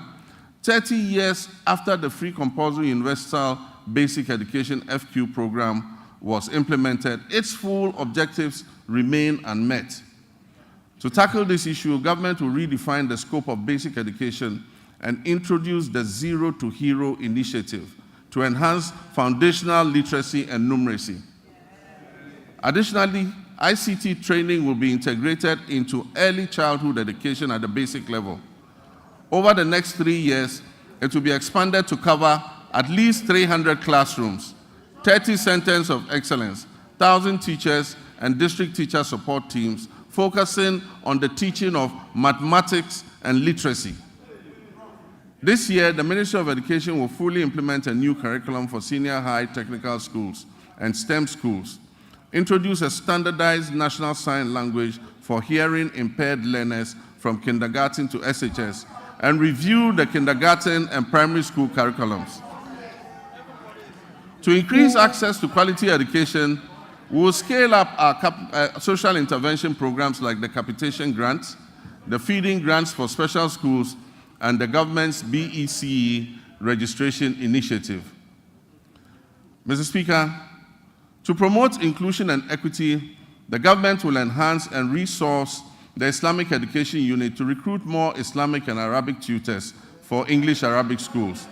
30 years after the Free Compulsory Universal Basic Education FQ program was implemented, its full objectives remain unmet. To tackle this issue, government will redefine the scope of basic education and introduce the Zero to Hero initiative to enhance foundational literacy and numeracy. Additionally, ICT training will be integrated into early childhood education at the basic level. Over the next 3 years, it will be expanded to cover at least 300 classrooms, 30 centers of excellence, 1,000 teachers and district teacher support teams focusing on the teaching of mathematics and literacy. This year, the Ministry of Education will fully implement a new curriculum for senior high technical schools and STEM schools, introduce a standardized national sign language for hearing impaired learners from kindergarten to SHS, and review the kindergarten and primary school curriculums. To increase access to quality education, we will scale up our social intervention programs like the capitation grants, the feeding grants for special schools, and the government's BECE registration initiative. Mr. Speaker, to promote inclusion and equity, the government will enhance and resource the Islamic Education Unit to recruit more Islamic and Arabic tutors for English-Arabic schools.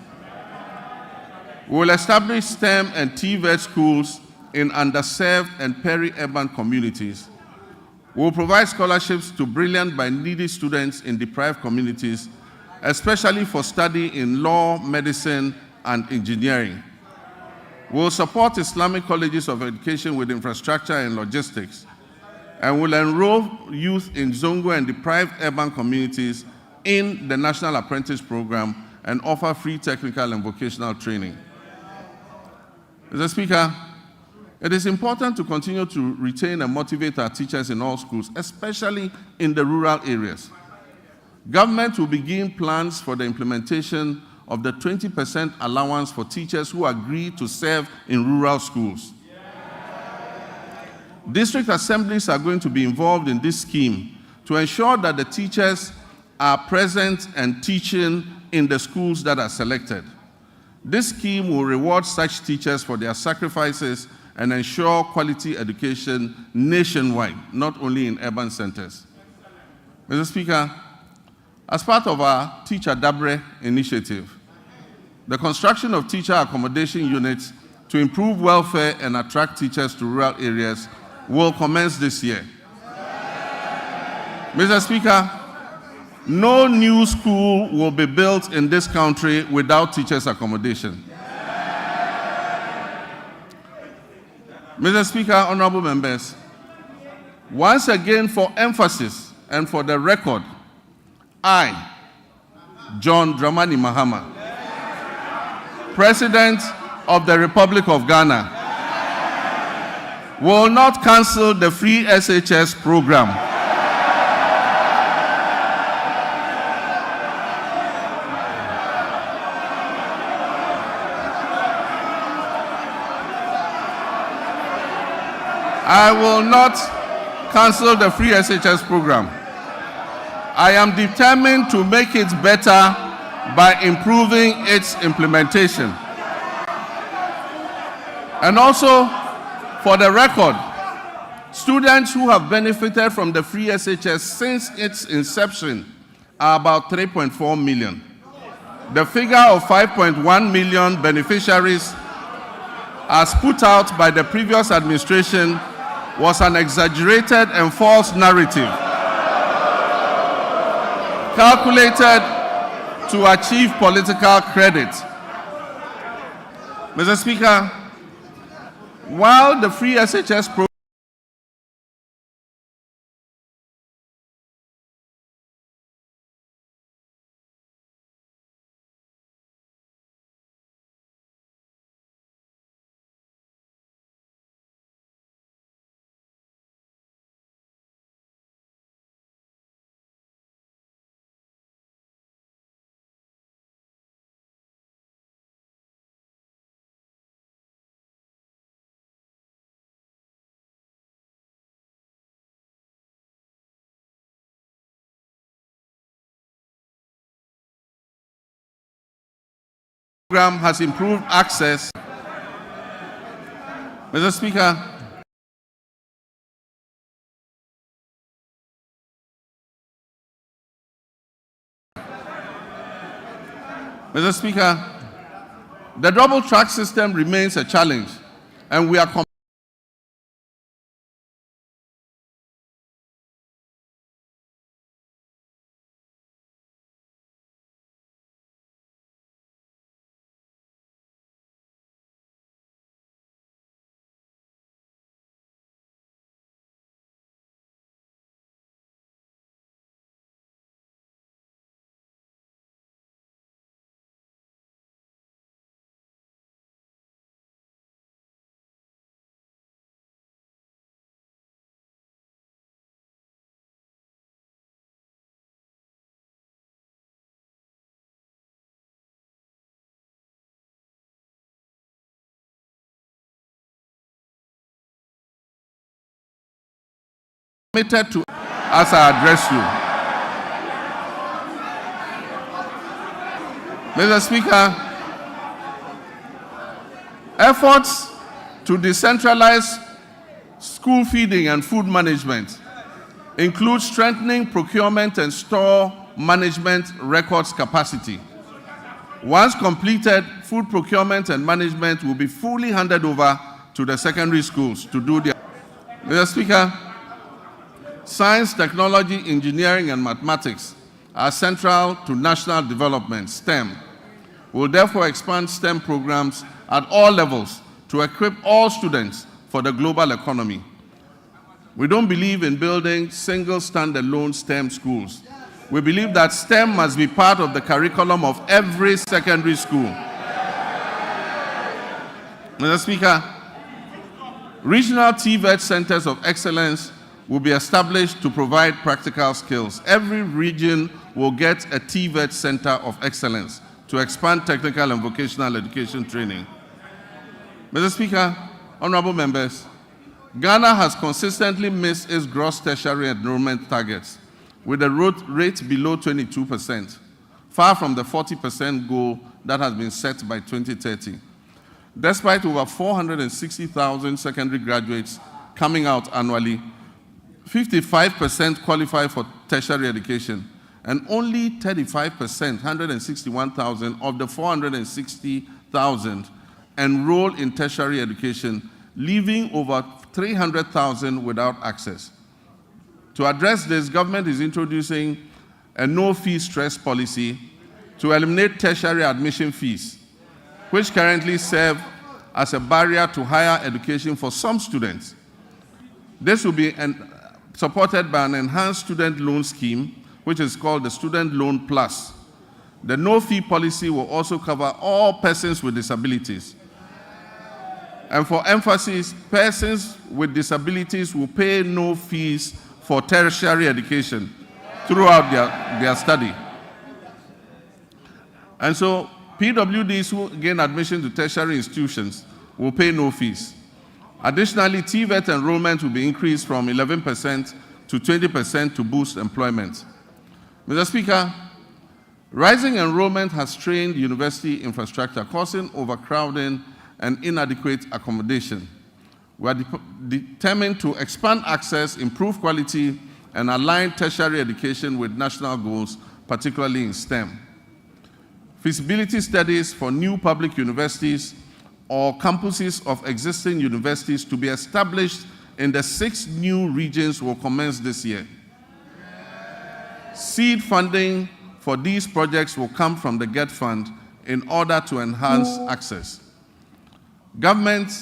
We will establish STEM and TVET schools in underserved and peri-urban communities. We will provide scholarships to brilliant but needy students in deprived communities, especially for study in law, medicine, and engineering. We will support Islamic colleges of education with infrastructure and logistics, and will enroll youth in Zongo and deprived urban communities in the National Apprentice Program and offer free technical and vocational training. Mr. Speaker, it is important to continue to retain and motivate our teachers in all schools, especially in the rural areas. Government will begin plans for the implementation of the 20% allowance for teachers who agree to serve in rural schools. District assemblies are going to be involved in this scheme to ensure that the teachers are present and teaching in the schools that are selected. This scheme will reward such teachers for their sacrifices and ensure quality education nationwide, not only in urban centers. Mr. Speaker, as part of our Teacher Dabre initiative, the construction of teacher accommodation units to improve welfare and attract teachers to rural areas will commence this year. Mr. Speaker, no new school will be built in this country without teachers' accommodation. Mr. Speaker, honorable members, once again for emphasis and for the record, I, John Dramani Mahama, President of the Republic of Ghana, will not cancel the free SHS program. I will not cancel the free SHS program. I am determined to make it better by improving its implementation. And also, for the record, students who have benefited from the free SHS since its inception are about 3.4 million. The figure of 5.1 million beneficiaries, as put out by the previous administration, was an exaggerated and false narrative calculated to achieve political credit. Mr. Speaker, while the free SHS program has improved access. Mr. Speaker, Mr. Speaker, the double track system remains a challenge, and we are committed to as I address you. Mr. Speaker, efforts to decentralize school feeding and food management include strengthening procurement and store management records capacity. Once completed, food procurement and management will be fully handed over to the secondary schools to do their. Mr. Speaker, science, technology, engineering, and mathematics are central to national development, STEM. We will therefore expand STEM programs at all levels to equip all students for the global economy. We don't believe in building single standalone STEM schools. We believe that STEM must be part of the curriculum of every secondary school. Mr. Speaker, regional TVET centers of excellence will be established to provide practical skills. Every region will get a TVET center of excellence to expand technical and vocational education training. Mr. Speaker, honorable members, Ghana has consistently missed its gross tertiary enrollment targets with a rate below 22%, far from the 40% goal that has been set by 2030. Despite over 460,000 secondary graduates coming out annually, 55% qualify for tertiary education, and only 35%, 161,000 of the 460,000 enroll in tertiary education, leaving over 300,000 without access. To address this, government is introducing a no-fee stress policy to eliminate tertiary admission fees, which currently serve as a barrier to higher education for some students. This will be supported by an enhanced student loan scheme, which is called the Student Loan Plus. The no-fee policy will also cover all persons with disabilities. And for emphasis, persons with disabilities will pay no fees for tertiary education throughout their study. And so PWDs who gain admission to tertiary institutions will pay no fees. Additionally, TVET enrollment will be increased from 11% to 20% to boost employment. Mr. Speaker, rising enrollment has strained university infrastructure, causing overcrowding and inadequate accommodation. We are determined to expand access, improve quality, and align tertiary education with national goals, particularly in STEM. Feasibility studies for new public universities or campuses of existing universities to be established in the 6 new regions will commence this year. Seed funding for these projects will come from the GET Fund in order to enhance access. Government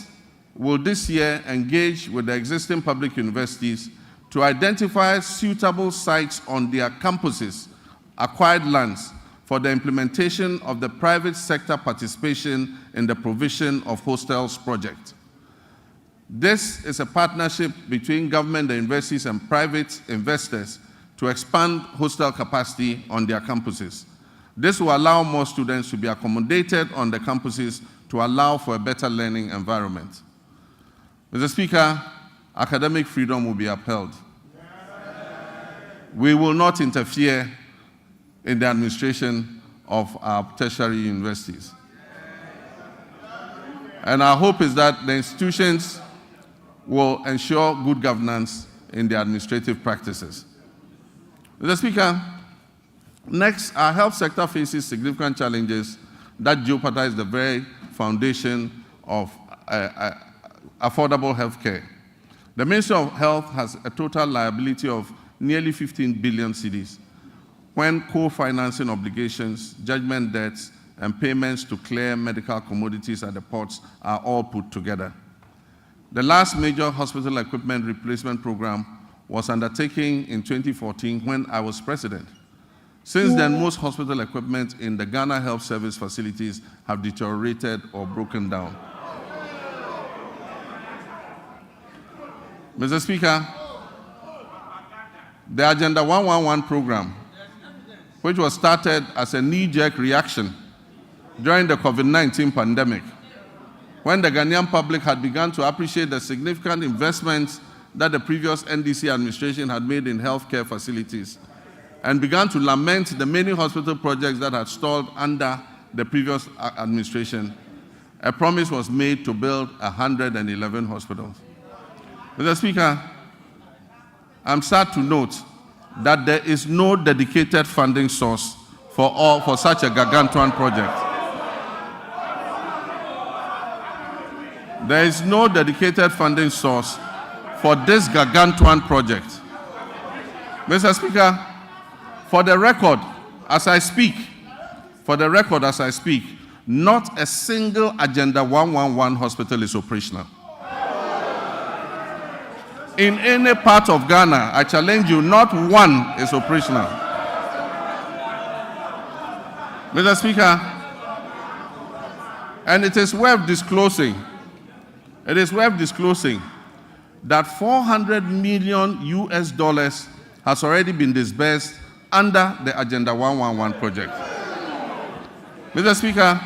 will this year engage with the existing public universities to identify suitable sites on their campuses, acquired lands, for the implementation of the private sector participation in the provision of hostels project. This is a partnership between government, the universities, and private investors to expand hostel capacity on their campuses. This will allow more students to be accommodated on the campuses to allow for a better learning environment. Mr. Speaker, academic freedom will be upheld. We will not interfere in the administration of our tertiary universities. And our hope is that the institutions will ensure good governance in their administrative practices. Mr. Speaker, next, our health sector faces significant challenges that jeopardize the very foundation of affordable health care. The Ministry of Health has a total liability of nearly 15 billion cedis, when co-financing obligations, judgment debts, and payments to clear medical commodities at the ports are all put together. The last major hospital equipment replacement program was undertaken in 2014 when I was president. Since then, most hospital equipment in the Ghana Health Service facilities have deteriorated or broken down. Mr. Speaker, the Agenda 111 program, which was started as a knee-jerk reaction during the COVID-19 pandemic, when the Ghanaian public had begun to appreciate the significant investments that the previous NDC administration had made in healthcare facilities, and began to lament the many hospital projects that had stalled under the previous administration, a promise was made to build 111 hospitals. Mr. Speaker, I'm sad to note that there is no dedicated funding source for such a gargantuan project. There is no dedicated funding source for this gargantuan project. Mr. Speaker, for the record, as I speak, not a single Agenda 111 hospital is operational. In any part of Ghana, I challenge you, not one is operational. Mr. Speaker, and it is worth disclosing that $400 million has already been disbursed under the Agenda 111 project. Mr. Speaker,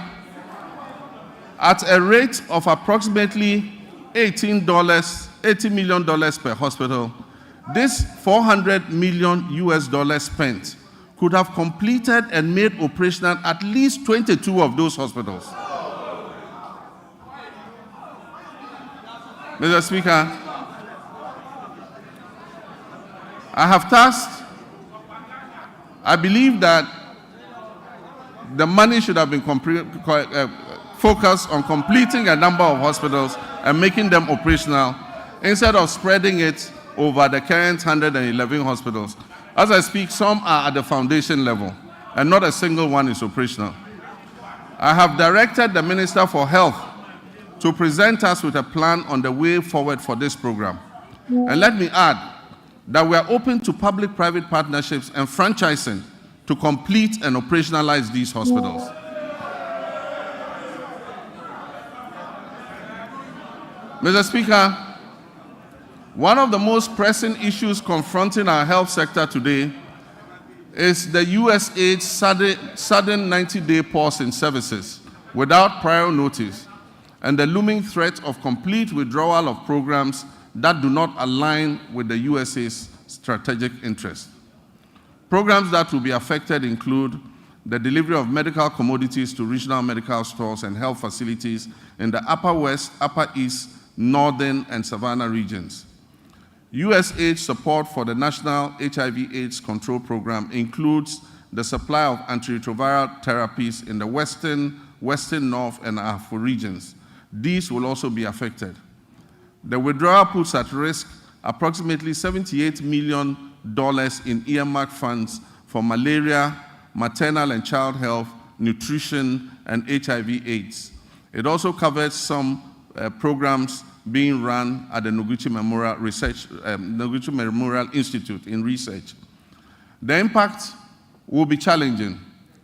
at a rate of approximately $80 million per hospital, this $400 million spent could have completed and made operational at least 22 of those hospitals. Mr. Speaker, I believe that the money should have been focused on completing a number of hospitals and making them operational instead of spreading it over the current 111 hospitals. As I speak, some are at the foundation level and not a single one is operational. I have directed the Minister for Health to present us with a plan on the way forward for this program. And let me add that we are open to public-private partnerships and franchising to complete and operationalize these hospitals. Mr. Speaker, one of the most pressing issues confronting our health sector today is the USAID's sudden 90-day pause in services without prior notice and the looming threat of complete withdrawal of programs that do not align with the USA's strategic interests. Programs that will be affected include the delivery of medical commodities to regional medical stores and health facilities in the Upper West, Upper East, Northern, and Savannah regions. USAID support for the National HIV/AIDS Control Program includes the supply of antiretroviral therapies in the Western, North, and Afro regions. These will also be affected. The withdrawal puts at risk approximately $78 million in earmarked funds for malaria, maternal and child health, nutrition, and HIV/AIDS. It also covers some programs being run at the Noguchi Memorial Institute in research. The impact will be challenging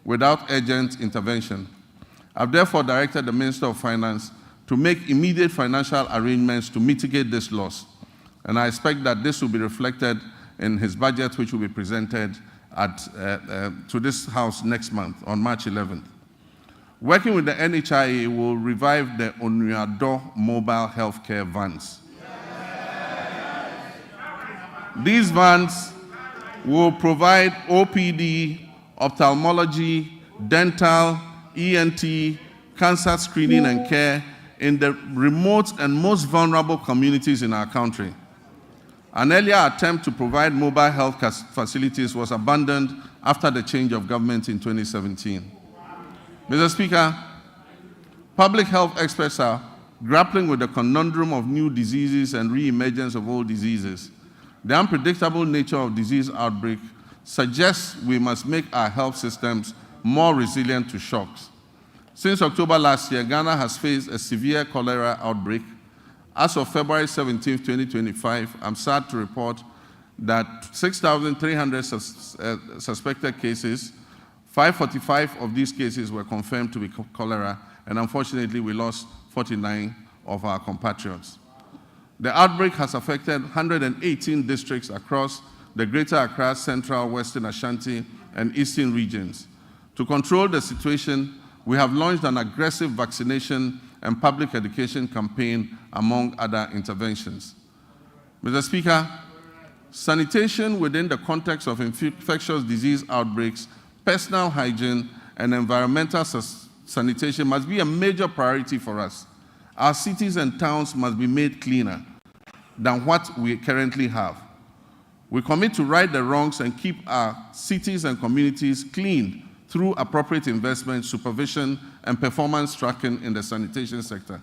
without urgent intervention. I've therefore directed the Minister of Finance to make immediate financial arrangements to mitigate this loss, and I expect that this will be reflected in his budget, which will be presented to this House next month, on March 11th. Working with the NHIA, will revive the Onuado mobile healthcare vans. These vans will provide OPD, ophthalmology, dental, ENT, cancer screening and care in the remote and most vulnerable communities in our country. An earlier attempt to provide mobile health facilities was abandoned after the change of government in 2017. Mr. Speaker, public health experts are grappling with the conundrum of new diseases and re-emergence of old diseases. The unpredictable nature of disease outbreak suggests we must make our health systems more resilient to shocks. Since October last year, Ghana has faced a severe cholera outbreak. As of February 17, 2025, I'm sad to report that 6,300 suspected cases, 545 of these cases were confirmed to be cholera, and unfortunately, we lost 49 of our compatriots. The outbreak has affected 118 districts across the Greater Accra, Central, Western Ashanti, and Eastern regions. To control the situation, we have launched an aggressive vaccination and public education campaign, among other interventions. Mr. Speaker, sanitation within the context of infectious disease outbreaks, personal hygiene, and environmental sanitation must be a major priority for us. Our cities and towns must be made cleaner than what we currently have. We commit to right the wrongs and keep our cities and communities clean through appropriate investment, supervision, and performance tracking in the sanitation sector.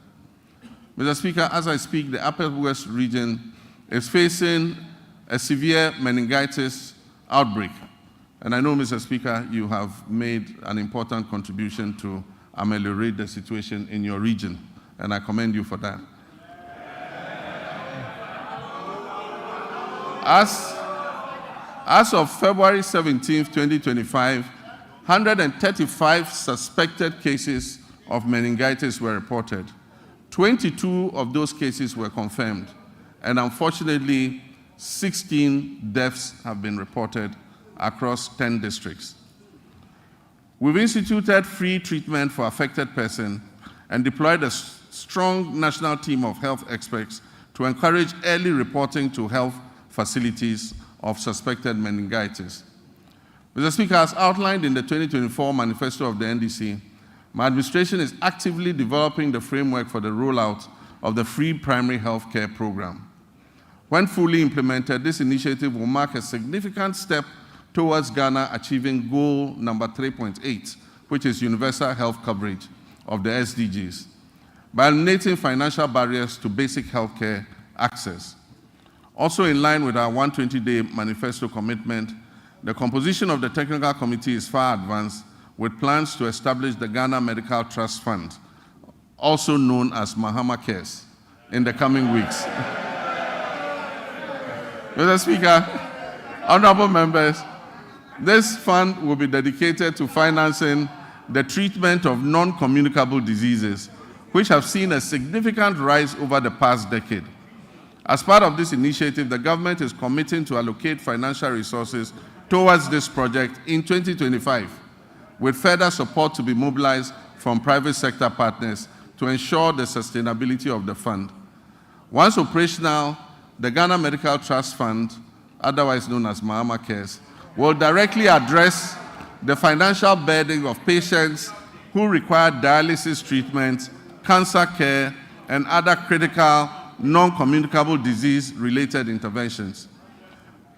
Mr. Speaker, as I speak, the Upper West region is facing a severe meningitis outbreak. And I know, Mr. Speaker, you have made an important contribution to ameliorate the situation in your region, and I commend you for that. As of February 17, 2025, 135 suspected cases of meningitis were reported. 22 of those cases were confirmed, and unfortunately, 16 deaths have been reported across 10 districts. We've instituted free treatment for affected persons and deployed a strong national team of health experts to encourage early reporting to health facilities of suspected meningitis. Mr. Speaker, as outlined in the 2024 manifesto of the NDC, my administration is actively developing the framework for the rollout of the free primary health care program. When fully implemented, this initiative will mark a significant step towards Ghana achieving goal number 3.8, which is universal health coverage of the SDGs, by eliminating financial barriers to basic health care access. Also in line with our 120-day manifesto commitment, the composition of the technical committee is far advanced, with plans to establish the Ghana Medical Trust Fund, also known as Mahama Cares, in the coming weeks. Mr. Speaker, honorable members, this fund will be dedicated to financing the treatment of non-communicable diseases, which have seen a significant rise over the past decade. As part of this initiative, the government is committing to allocate financial resources towards this project in 2025, with further support to be mobilized from private sector partners to ensure the sustainability of the fund. Once operational, the Ghana Medical Trust Fund, otherwise known as Mahama Cares, will directly address the financial burden of patients who require dialysis treatment, cancer care, and other critical, non-communicable disease-related interventions.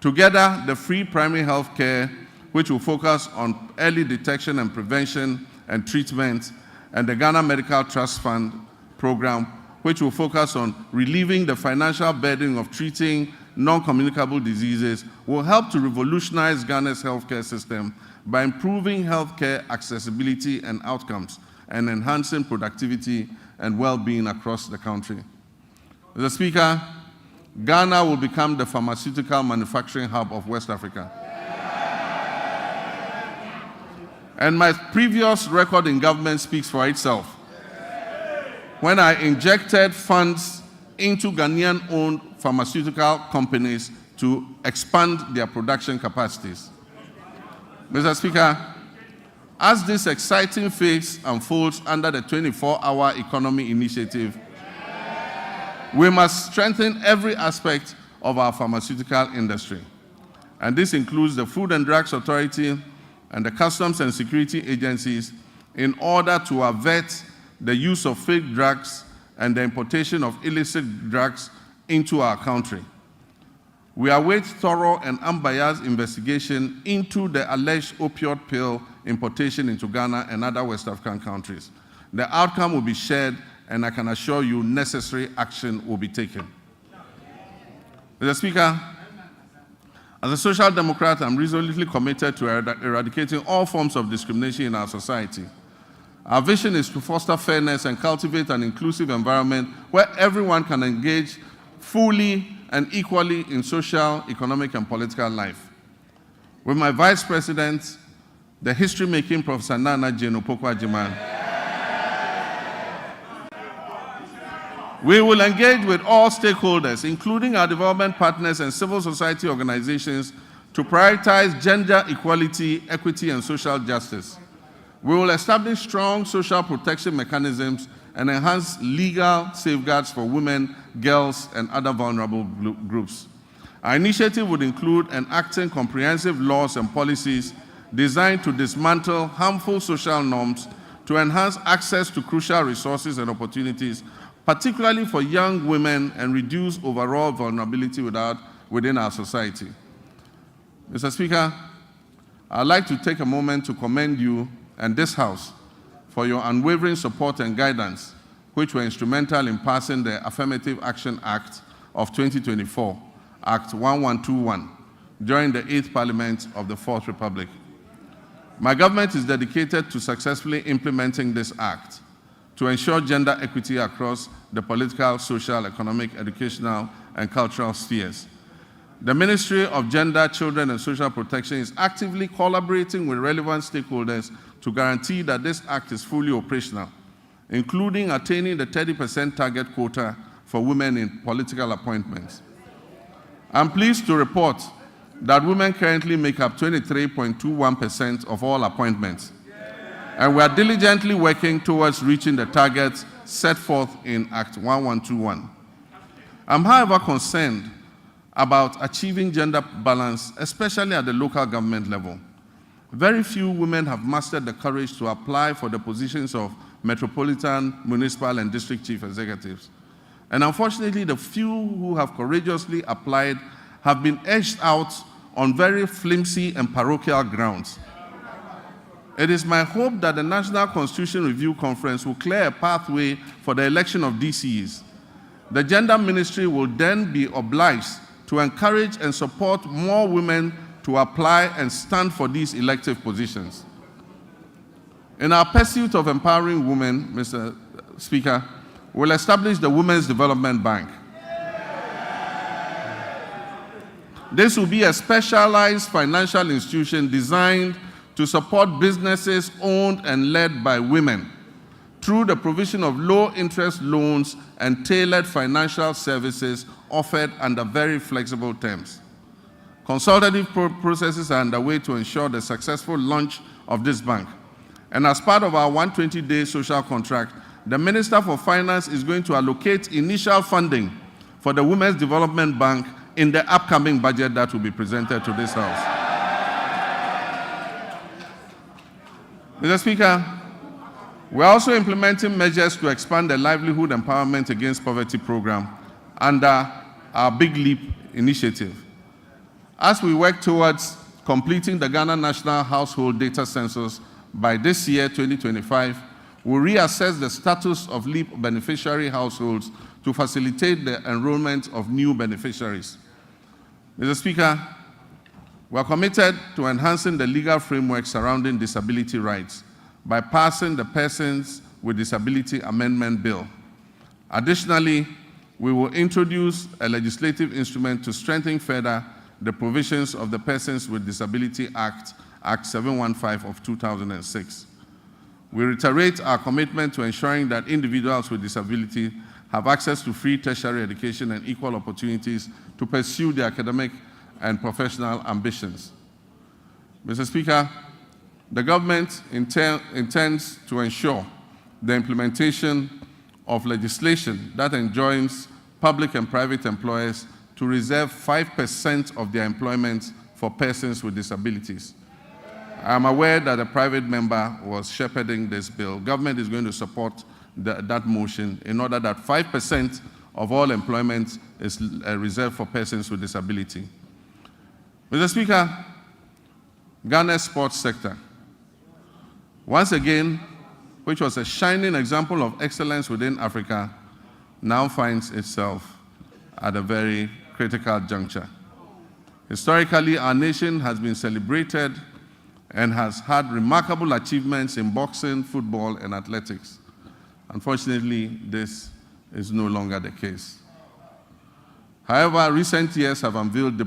Together, the free primary health care, which will focus on early detection and prevention and treatment, and the Ghana Medical Trust Fund program, which will focus on relieving the financial burden of treating non-communicable diseases, will help to revolutionize Ghana's healthcare system by improving healthcare accessibility and outcomes and enhancing productivity and well-being across the country. Mr. Speaker, Ghana will become the pharmaceutical manufacturing hub of West Africa. And my previous record in government speaks for itself. When I injected funds into Ghanaian-owned pharmaceutical companies to expand their production capacities. Mr. Speaker, as this exciting phase unfolds under the 24-hour economy initiative, we must strengthen every aspect of our pharmaceutical industry. And this includes the Food and Drugs Authority and the Customs and Security agencies in order to avert the use of fake drugs and the importation of illicit drugs into our country. We await thorough and unbiased investigation into the alleged opioid pill importation into Ghana and other West African countries. The outcome will be shared, and I can assure you necessary action will be taken. Mr. Speaker, as a social democrat, I'm resolutely committed to eradicating all forms of discrimination in our society. Our vision is to foster fairness and cultivate an inclusive environment where everyone can engage fully and equally in social, economic, and political life. With my Vice President, the history-making Professor Nana Jane Opoku-Agyeman, we will engage with all stakeholders, including our development partners and civil society organizations, to prioritize gender equality, equity, and social justice. We will establish strong social protection mechanisms and enhance legal safeguards for women, girls, and other vulnerable groups. Our initiative would include enacting comprehensive laws and policies designed to dismantle harmful social norms, to enhance access to crucial resources and opportunities, particularly for young women, and reduce overall vulnerability within our society. Mr. Speaker, I'd like to take a moment to commend you and this House for your unwavering support and guidance, which were instrumental in passing the Affirmative Action Act of 2024, Act 1121, during the 8th Parliament of the 4th Republic. My government is dedicated to successfully implementing this act to ensure gender equity across the political, social, economic, educational, and cultural spheres. The Ministry of Gender, Children, and Social Protection is actively collaborating with relevant stakeholders to guarantee that this act is fully operational, including attaining the 30% target quota for women in political appointments. I'm pleased to report that women currently make up 23.21% of all appointments, and we are diligently working towards reaching the targets set forth in Act 1121. I'm, however, concerned about achieving gender balance, especially at the local government level. Very few women have mastered the courage to apply for the positions of metropolitan, municipal, and district chief executives. And unfortunately, the few who have courageously applied have been edged out on very flimsy and parochial grounds. It is my hope that the National Constitution Review Conference will clear a pathway for the election of DCEs. The Gender Ministry will then be obliged to encourage and support more women to apply and stand for these elective positions. In our pursuit of empowering women, Mr. Speaker, we'll establish the Women's Development Bank. This will be a specialized financial institution designed to support businesses owned and led by women through the provision of low-interest loans and tailored financial services offered under very flexible terms. Consultative processes are underway to ensure the successful launch of this bank. And as part of our 120-day social contract, the Minister for Finance is going to allocate initial funding for the Women's Development Bank in the upcoming budget that will be presented to this House. Mr. Speaker, we're also implementing measures to expand the Livelihood Empowerment Against Poverty program under our Big Leap initiative. As we work towards completing the Ghana National Household Data Census by this year, 2025, we'll reassess the status of LEAP beneficiary households to facilitate the enrollment of new beneficiaries. Mr. Speaker, we are committed to enhancing the legal framework surrounding disability rights by passing the Persons with Disability Amendment Bill. Additionally, we will introduce a legislative instrument to strengthen further the provisions of the Persons with Disability Act, Act 715 of 2006. We reiterate our commitment to ensuring that individuals with disability have access to free tertiary education and equal opportunities to pursue their academic and professional ambitions. Mr. Speaker, the government intends to ensure the implementation of legislation that enjoins public and private employers to reserve 5% of their employment for persons with disabilities. I am aware that a private member was shepherding this bill. Government is going to support that motion in order that 5% of all employment is reserved for persons with disability. Mr. Speaker, Ghana's sports sector, once again, which was a shining example of excellence within Africa, now finds itself at a very critical juncture. Historically, our nation has been celebrated and has had remarkable achievements in boxing, football, and athletics. Unfortunately, this is no longer the case. However, recent years have unveiled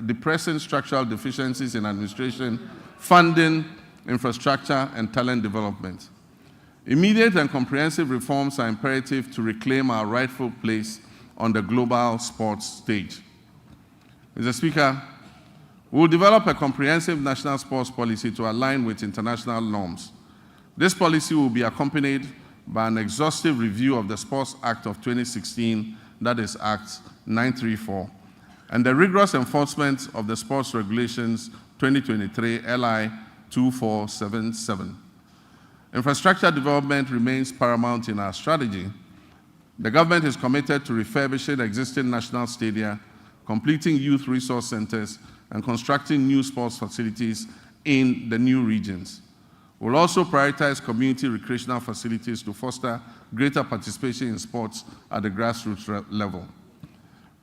depressing structural deficiencies in administration, funding, infrastructure, and talent development. Immediate and comprehensive reforms are imperative to reclaim our rightful place on the global sports stage. Mr. Speaker, we will develop a comprehensive national sports policy to align with international norms. This policy will be accompanied by an exhaustive review of the Sports Act of 2016, that is Act 934, and the rigorous enforcement of the Sports Regulations 2023 LI 2477. Infrastructure development remains paramount in our strategy. The government is committed to refurbishing existing national stadia, completing youth resource centers, and constructing new sports facilities in the new regions. We'll also prioritize community recreational facilities to foster greater participation in sports at the grassroots level.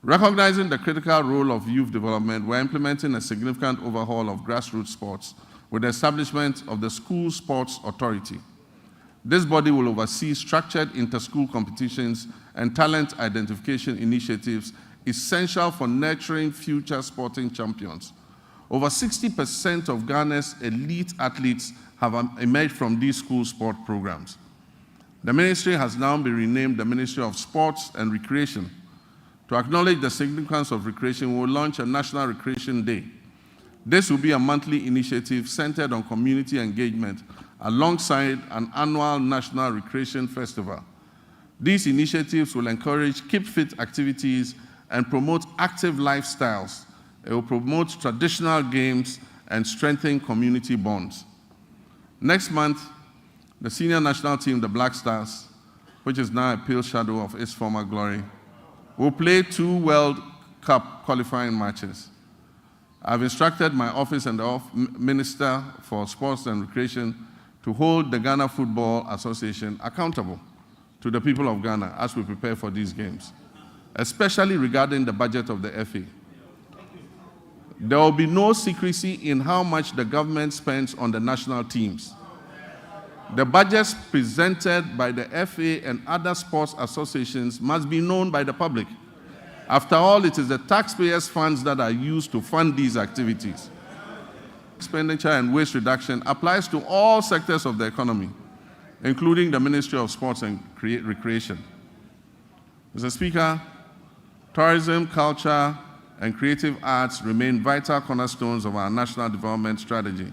Recognizing the critical role of youth development, we're implementing a significant overhaul of grassroots sports with the establishment of the School Sports Authority. This body will oversee structured inter-school competitions and talent identification initiatives essential for nurturing future sporting champions. Over 60% of Ghana's elite athletes have emerged from these school sport programs. The ministry has now been renamed the Ministry of Sports and Recreation. To acknowledge the significance of recreation, we will launch a National Recreation Day. This will be a monthly initiative centered on community engagement alongside an annual National Recreation Festival. These initiatives will encourage keep-fit activities and promote active lifestyles. It will promote traditional games and strengthen community bonds. Next month, the senior national team, the Black Stars, which is now a pale shadow of its former glory, will play 2 World Cup qualifying matches. I've instructed my office and the Minister for Sports and Recreation to hold the Ghana Football Association accountable to the people of Ghana as we prepare for these games, especially regarding the budget of the FA. There will be no secrecy in how much the government spends on the national teams. The budgets presented by the FA and other sports associations must be known by the public. After all, it is the taxpayers' funds that are used to fund these activities. Expenditure and waste reduction applies to all sectors of the economy, including the Ministry of Sports and Recreation. Mr. Speaker, tourism, culture, and creative arts remain vital cornerstones of our national development strategy,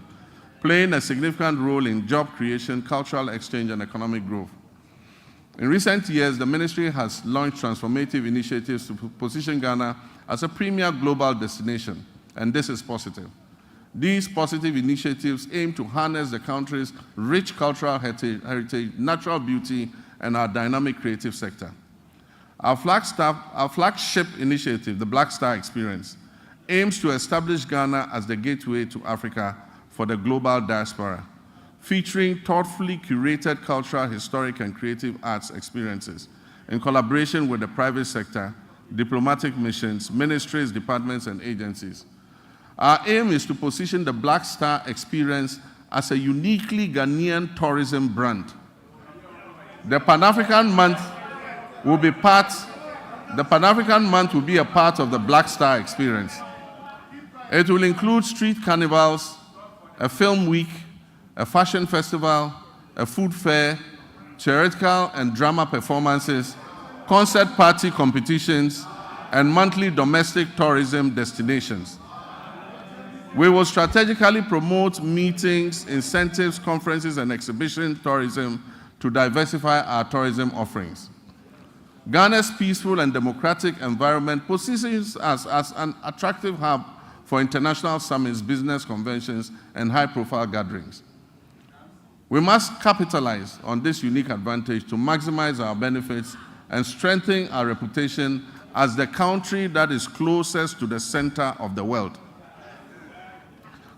playing a significant role in job creation, cultural exchange, and economic growth. In recent years, the ministry has launched transformative initiatives to position Ghana as a premier global destination, and this is positive. These positive initiatives aim to harness the country's rich cultural heritage, natural beauty, and our dynamic creative sector. Our flagship initiative, the Black Star Experience, aims to establish Ghana as the gateway to Africa for the global diaspora, featuring thoughtfully curated cultural, historic, and creative arts experiences in collaboration with the private sector, diplomatic missions, ministries, departments, and agencies. Our aim is to position the Black Star Experience as a uniquely Ghanaian tourism brand. The Pan-African Month will be a part of the Black Star Experience. It will include street carnivals, a film week, a fashion festival, a food fair, theatrical and drama performances, concert party competitions, and monthly domestic tourism destinations. We will strategically promote meetings, incentives, conferences, and exhibition tourism to diversify our tourism offerings. Ghana's peaceful and democratic environment positions us as an attractive hub for international summits, business conventions, and high-profile gatherings. We must capitalize on this unique advantage to maximize our benefits and strengthen our reputation as the country that is closest to the center of the world.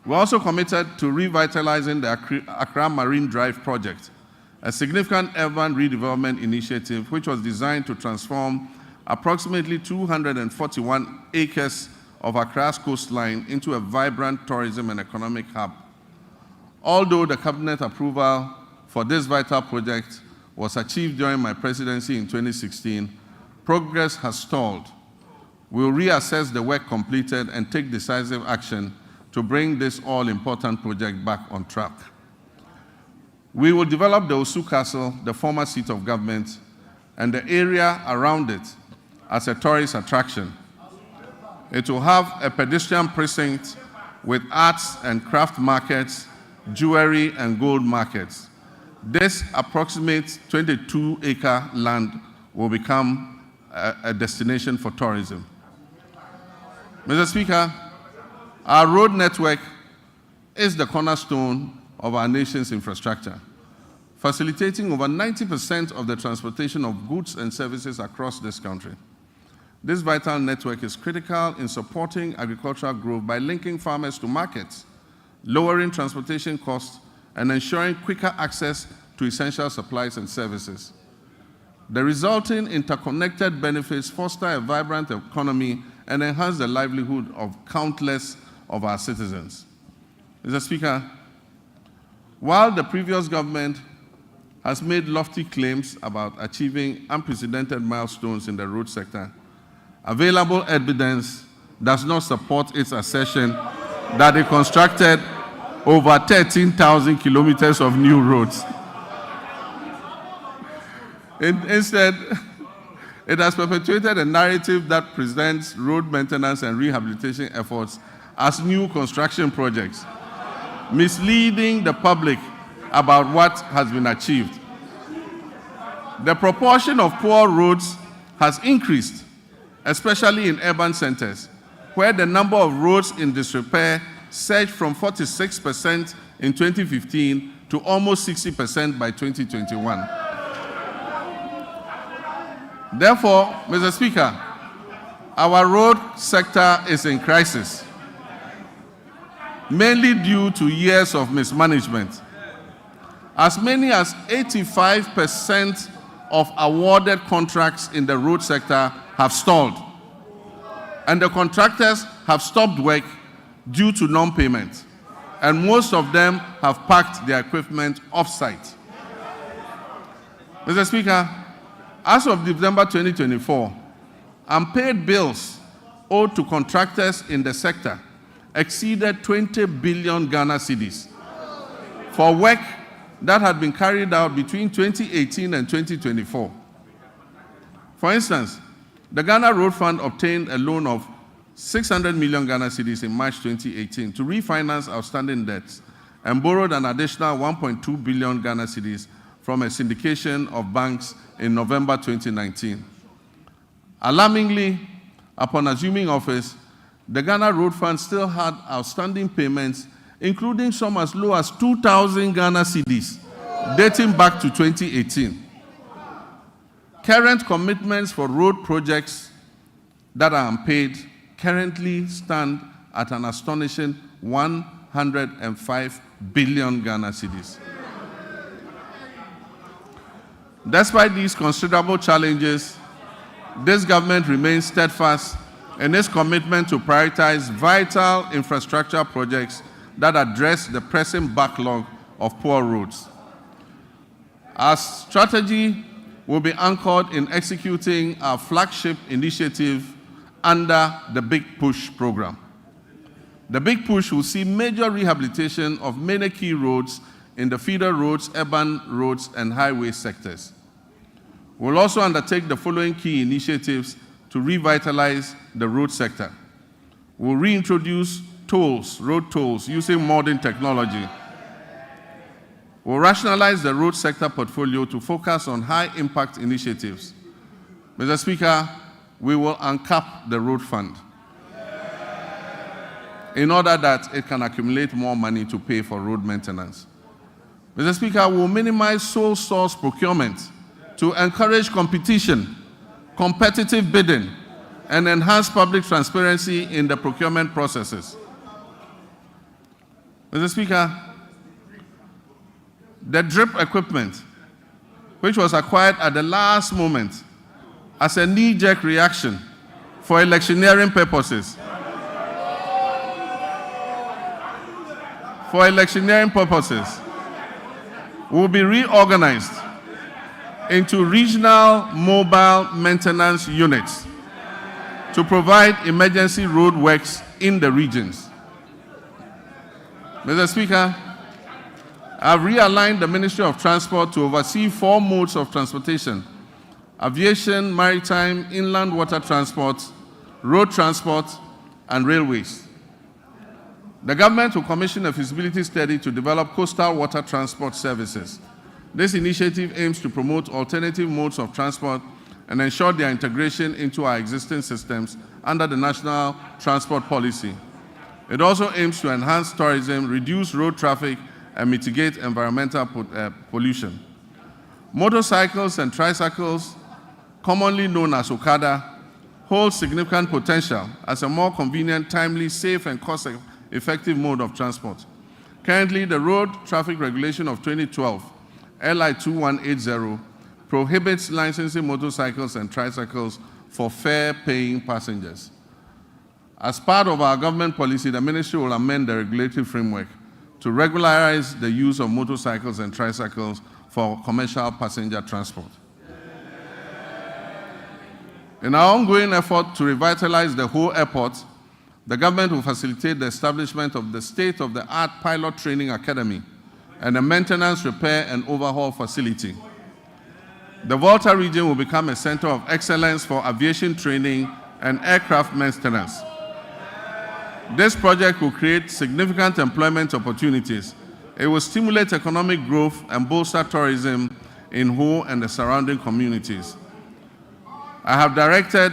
We're also committed to revitalizing the Accra Marine Drive project, a significant urban redevelopment initiative which was designed to transform approximately 241 acres of Accra's coastline into a vibrant tourism and economic hub. Although the cabinet approval for this vital project was achieved during my presidency in 2016, progress has stalled. We'll reassess the work completed and take decisive action to bring this all-important project back on track. We will develop the Osu Castle, the former seat of government, and the area around it as a tourist attraction. It will have a pedestrian precinct with arts and craft markets, jewelry and gold markets. This approximate 22-acre land will become a destination for tourism. Mr. Speaker, our road network is the cornerstone of our nation's infrastructure, facilitating over 90% of the transportation of goods and services across this country. This vital network is critical in supporting agricultural growth by linking farmers to markets, lowering transportation costs, and ensuring quicker access to essential supplies and services. The resulting interconnected benefits foster a vibrant economy and enhance the livelihood of countless of our citizens. Mr. Speaker, while the previous government has made lofty claims about achieving unprecedented milestones in the road sector, available evidence does not support its assertion that it constructed over 13,000 kilometers of new roads. Instead, it has perpetuated a narrative that presents road maintenance and rehabilitation efforts as new construction projects, misleading the public about what has been achieved. The proportion of poor roads has increased, especially in urban centers, where the number of roads in disrepair surged from 46% in 2015 to almost 60% by 2021. Therefore, Mr. Speaker, our road sector is in crisis, mainly due to years of mismanagement. As many as 85% of awarded contracts in the road sector have stalled, and the contractors have stopped work due to non-payment, and most of them have parked their equipment off-site. Mr. Speaker, as of December 2024, unpaid bills owed to contractors in the sector exceeded 20 billion Ghana cedis for work that had been carried out between 2018 and 2024. For instance, the Ghana Road Fund obtained a loan of 600 million Ghana cedis in March 2018 to refinance outstanding debts and borrowed an additional 1.2 billion Ghana cedis from a syndication of banks in November 2019. Alarmingly, upon assuming office, the Ghana Road Fund still had outstanding payments, including some as low as 2,000 Ghana cedis, dating back to 2018. Current commitments for road projects that are unpaid currently stand at an astonishing 105 billion Ghana cedis. Despite these considerable challenges, this government remains steadfast in its commitment to prioritize vital infrastructure projects that address the pressing backlog of poor roads. Our strategy will be anchored in executing our flagship initiative under the Big Push program. The Big Push will see major rehabilitation of many key roads in the feeder roads, urban roads, and highway sectors. We'll also undertake the following key initiatives to revitalize the road sector. We'll reintroduce tolls, road tolls, using modern technology. We'll rationalize the road sector portfolio to focus on high-impact initiatives. Mr. Speaker, we will uncap the road fund in order that it can accumulate more money to pay for road maintenance. Mr. Speaker, we'll minimize sole source procurement to encourage competition, competitive bidding, and enhance public transparency in the procurement processes. Mr. Speaker, the drip equipment, which was acquired at the last moment as a knee-jerk reaction for electioneering purposes, will be reorganized into regional mobile maintenance units to provide emergency road works in the regions. Mr. Speaker, I've realigned the Ministry of Transport to oversee 4 modes of transportation: aviation, maritime, inland water transport, road transport, and railways. The government will commission a feasibility study to develop coastal water transport services. This initiative aims to promote alternative modes of transport and ensure their integration into our existing systems under the National Transport Policy. It also aims to enhance tourism, reduce road traffic, and mitigate environmental pollution. Motorcycles and tricycles, commonly known as Okada, hold significant potential as a more convenient, timely, safe, and cost-effective mode of transport. Currently, the Road Traffic Regulation of 2012, LI 2180, prohibits licensing motorcycles and tricycles for fare-paying passengers. As part of our government policy, the Ministry will amend the regulatory framework to regularize the use of motorcycles and tricycles for commercial passenger transport. In our ongoing effort to revitalize the whole airport, the government will facilitate the establishment of the state-of-the-art pilot training academy and a maintenance, repair, and overhaul facility. The Volta region will become a center of excellence for aviation training and aircraft maintenance. This project will create significant employment opportunities. It will stimulate economic growth and bolster tourism in Ho and the surrounding communities. I have directed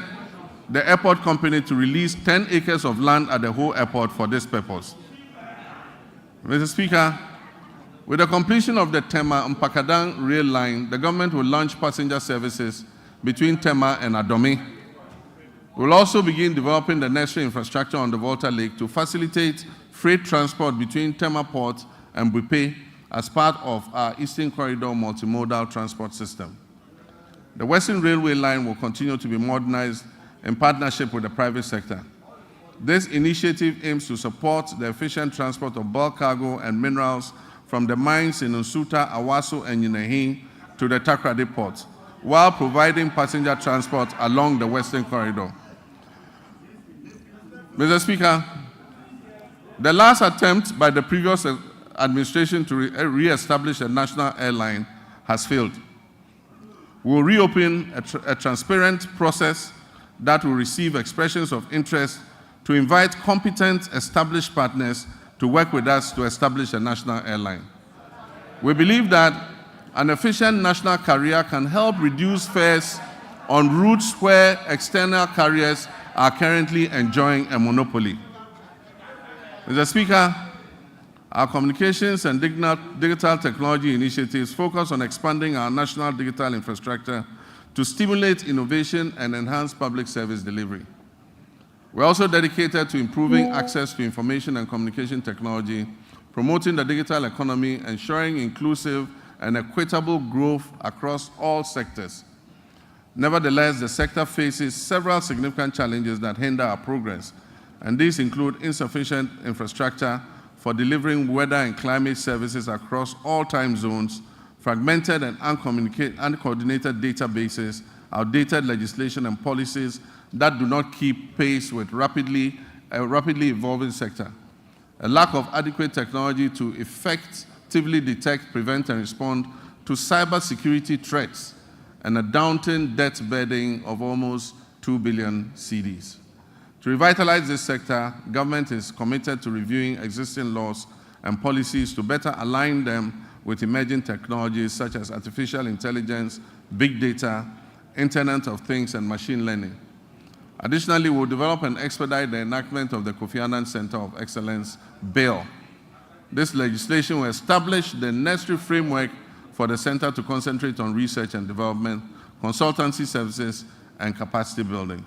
the airport company to release 10 acres of land at the Ho airport for this purpose. Mr. Speaker, with the completion of the Tema-Mpakadan rail line, the government will launch passenger services between Tema and Adome. We will also begin developing the necessary infrastructure on the Volta Lake to facilitate freight transport between Tema Port and Bupe as part of our Eastern Corridor multimodal transport system. The Western Railway line will continue to be modernized in partnership with the private sector. This initiative aims to support the efficient transport of bulk cargo and minerals from the mines in Nsuta, Awaso, and Yinehin to the Takoradi port, while providing passenger transport along the Western Corridor. Mr. Speaker, the last attempt by the previous administration to re-establish a national airline has failed. We will reopen a transparent process that will receive expressions of interest to invite competent established partners to work with us to establish a national airline. We believe that an efficient national carrier can help reduce fares on routes where external carriers are currently enjoying a monopoly. Mr. Speaker, our communications and digital technology initiatives focus on expanding our national digital infrastructure to stimulate innovation and enhance public service delivery. We're also dedicated to improving access to information and communication technology, promoting the digital economy, ensuring inclusive and equitable growth across all sectors. Nevertheless, the sector faces several significant challenges that hinder our progress, and these include insufficient infrastructure for delivering weather and climate services across all time zones, fragmented and uncoordinated databases, outdated legislation and policies that do not keep pace with a rapidly evolving sector, a lack of adequate technology to effectively detect, prevent, and respond to cybersecurity threats, and a daunting debt burden of almost 2 billion cedis. To revitalize this sector, government is committed to reviewing existing laws and policies to better align them with emerging technologies such as artificial intelligence, big data, Internet of Things, and machine learning. Additionally, we'll develop and expedite the enactment of the Kofi Annan Center of Excellence Bill. This legislation will establish the necessary framework for the center to concentrate on research and development, consultancy services, and capacity building.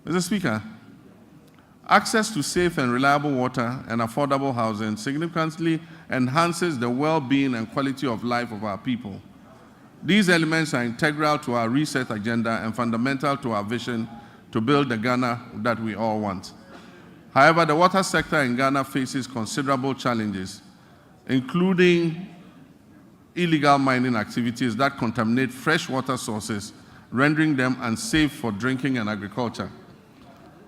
Mr. Speaker, access to safe and reliable water and affordable housing significantly enhances the well-being and quality of life of our people. These elements are integral to our reset agenda and fundamental to our vision to build the Ghana that we all want. However, the water sector in Ghana faces considerable challenges, including illegal mining activities that contaminate fresh water sources, rendering them unsafe for drinking and agriculture.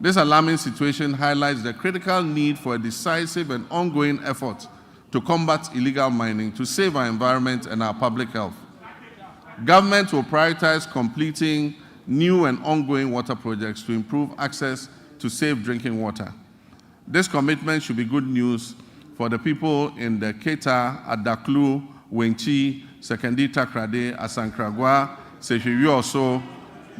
This alarming situation highlights the critical need for a decisive and ongoing effort to combat illegal mining, to save our environment and our public health. Government will prioritize completing new and ongoing water projects to improve access to safe drinking water. This commitment should be good news for the people in the Keta, Adaklu, Wenchi, Sekendi Takrade, Asankragwa, Sehwiwioso,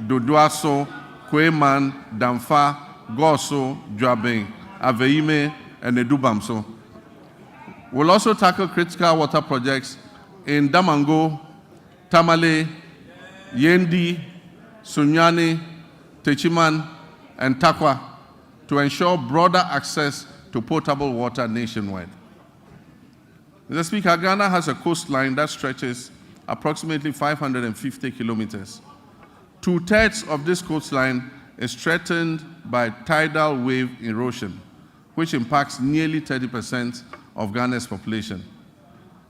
Dodoaso, Kweman, Damfa, Goso, Dwabeng, Aveime, and Edubamso. We'll also tackle critical water projects in Damango, Tamale, Yendi, Sunyani, Techiman, and Takwa to ensure broader access to potable water nationwide. Mr. Speaker, Ghana has a coastline that stretches approximately 550 kilometers. 2/3 of this coastline is threatened by tidal wave erosion, which impacts nearly 30% of Ghana's population.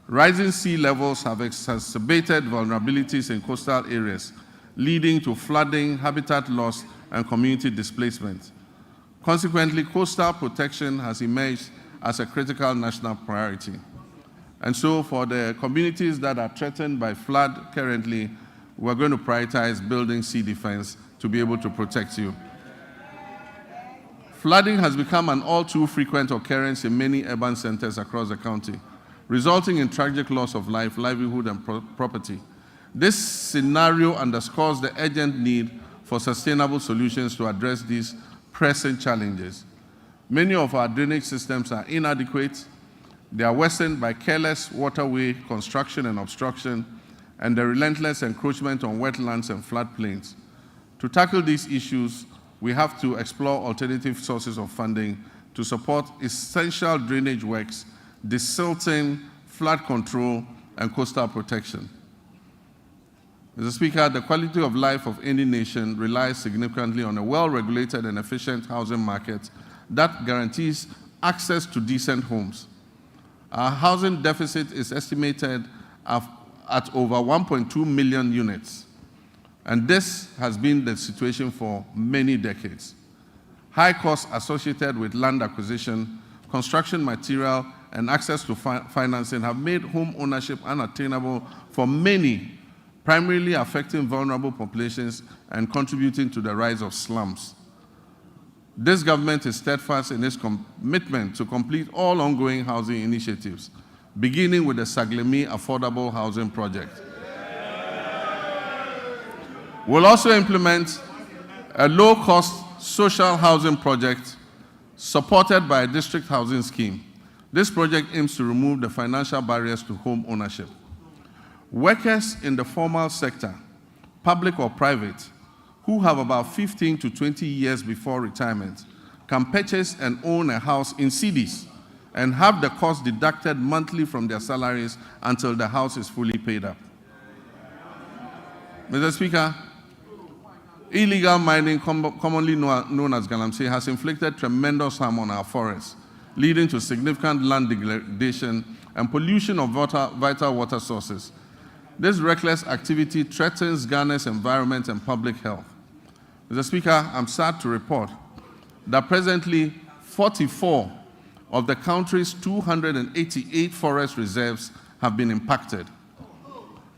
Rising sea levels have exacerbated vulnerabilities in coastal areas, leading to flooding, habitat loss, and community displacement. Consequently, coastal protection has emerged as a critical national priority. And so for the communities that are threatened by flood currently, we're going to prioritize building sea defense to be able to protect you. Flooding has become an all too frequent occurrence in many urban centers across the country, resulting in tragic loss of life, livelihood, and property. This scenario underscores the urgent need for sustainable solutions to address these pressing challenges. Many of our drainage systems are inadequate. They are worsened by careless waterway construction and obstruction, and the relentless encroachment on wetlands and floodplains. To tackle these issues, we have to explore alternative sources of funding to support essential drainage works, desilting, flood control, and coastal protection. Mr. Speaker, the quality of life of any nation relies significantly on a well-regulated and efficient housing market that guarantees access to decent homes. Our housing deficit is estimated at over 1.2 million units, and this has been the situation for many decades. High costs associated with land acquisition, construction material, and access to financing have made home ownership unattainable for many, primarily affecting vulnerable populations and contributing to the rise of slums. This government is steadfast in its commitment to complete all ongoing housing initiatives, beginning with the Saglemi Affordable Housing Project. We'll also implement a low-cost social housing project supported by a district housing scheme. This project aims to remove the financial barriers to home ownership. Workers in the formal sector, public or private, who have about 15 to 20 years before retirement, can purchase and own a house in cedis and have the cost deducted monthly from their salaries until the house is fully paid up. Mr. Speaker, illegal mining, commonly known as galamsey, has inflicted tremendous harm on our forests, leading to significant land degradation and pollution of vital water sources. This reckless activity threatens Ghana's environment and public health. Mr. Speaker, I'm sad to report that presently 44 of the country's 288 forest reserves have been impacted.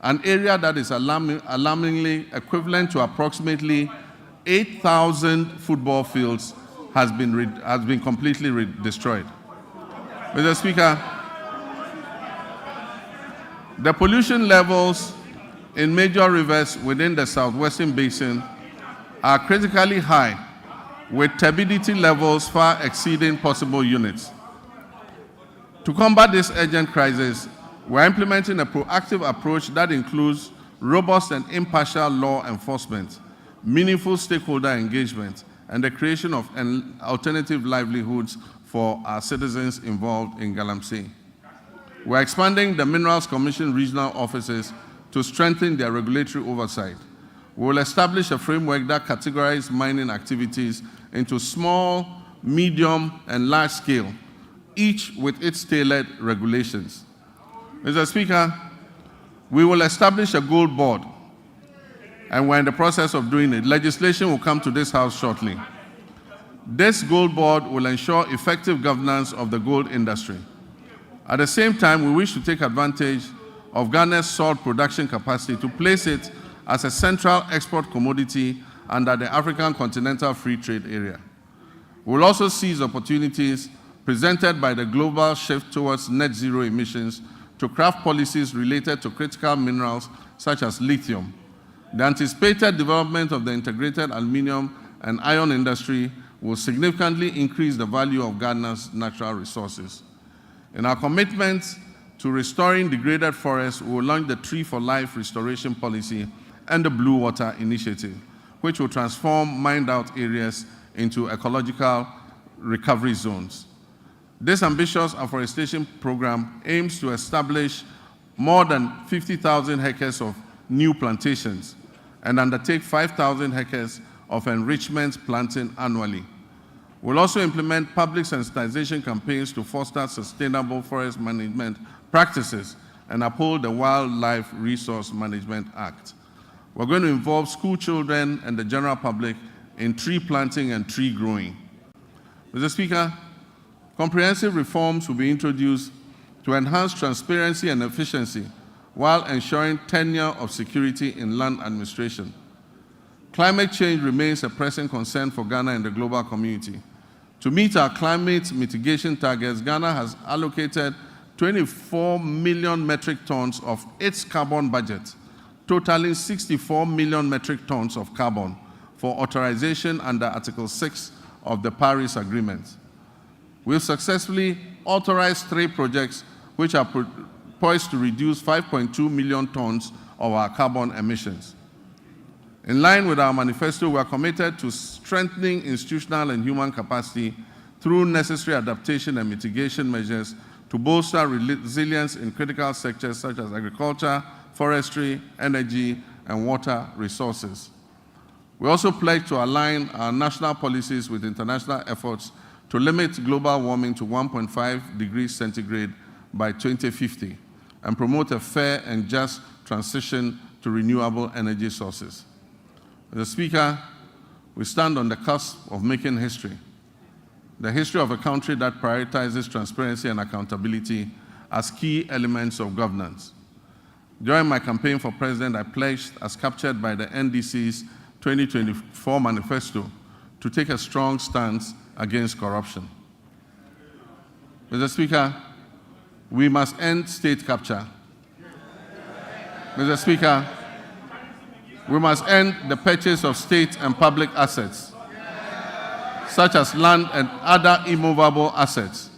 An area that is alarmingly equivalent to approximately 8,000 football fields has been completely destroyed. Mr. Speaker, the pollution levels in major rivers within the southwestern basin are critically high, with turbidity levels far exceeding possible units. To combat this urgent crisis, we're implementing a proactive approach that includes robust and impartial law enforcement, meaningful stakeholder engagement, and the creation of alternative livelihoods for our citizens involved in galamsey. We're expanding the Minerals Commission regional offices to strengthen their regulatory oversight. We will establish a framework that categorizes mining activities into small, medium, and large scale, each with its tailored regulations. Mr. Speaker, we will establish a gold board, and we're in the process of doing it. Legislation will come to this House shortly. This gold board will ensure effective governance of the gold industry. At the same time, we wish to take advantage of Ghana's salt production capacity to place it as a central export commodity under the African Continental Free Trade Area. We will also seize opportunities presented by the global shift towards net zero emissions to craft policies related to critical minerals such as lithium. The anticipated development of the integrated aluminum and iron industry will significantly increase the value of Ghana's natural resources. In our commitment to restoring degraded forests, we will launch the Tree for Life restoration policy and the Blue Water Initiative, which will transform mined-out areas into ecological recovery zones. This ambitious afforestation program aims to establish more than 50,000 hectares of new plantations and undertake 5,000 hectares of enrichment planting annually. We'll also implement public sensitization campaigns to foster sustainable forest management practices and uphold the Wildlife Resource Management Act. We're going to involve school children and the general public in tree planting and tree growing. Mr. Speaker, comprehensive reforms will be introduced to enhance transparency and efficiency while ensuring tenure of security in land administration. Climate change remains a pressing concern for Ghana and the global community. To meet our climate mitigation targets, Ghana has allocated 24 million metric tons of its carbon budget, totaling 64 million metric tons of carbon for authorization under Article 6 of the Paris Agreement. We've successfully authorized 3 projects which are poised to reduce 5.2 million tons of our carbon emissions. In line with our manifesto, we are committed to strengthening institutional and human capacity through necessary adaptation and mitigation measures to bolster resilience in critical sectors such as agriculture, forestry, energy, and water resources. We also pledge to align our national policies with international efforts to limit global warming to 1.5 degrees centigrade by 2050 and promote a fair and just transition to renewable energy sources. Mr. Speaker, we stand on the cusp of making history, the history of a country that prioritizes transparency and accountability as key elements of governance. During my campaign for president, I pledged, as captured by the NDC's 2024 manifesto, to take a strong stance against corruption. Mr. Speaker, we must end state capture. Mr. Speaker, we must end the purchase of state and public assets, such as land and other immovable assets,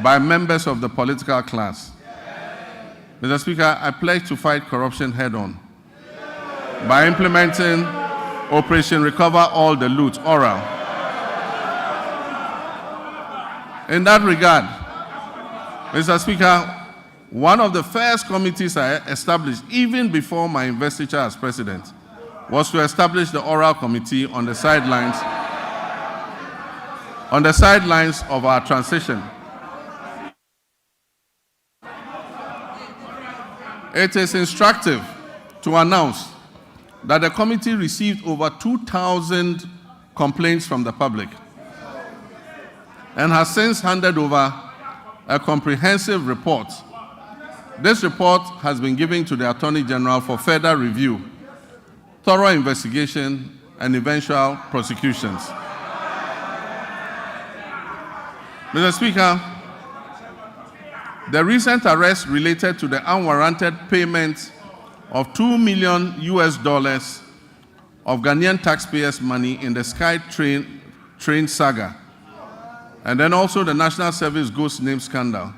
by members of the political class. Mr. Speaker, I pledge to fight corruption head-on by implementing Operation Recover All the Loot, oral. In that regard, Mr. Speaker, one of the first committees I established, even before my investiture as president, was to establish the oral committee on the sidelines of our transition. It is instructive to announce that the committee received over 2,000 complaints from the public and has since handed over a comprehensive report. This report has been given to the Attorney General for further review, thorough investigation, and eventual prosecutions. Mr. Speaker, the recent arrest related to the unwarranted payment of $2 million of Ghanaian taxpayers' money in the Sky train saga, and then also the National Service Ghost Name scandal,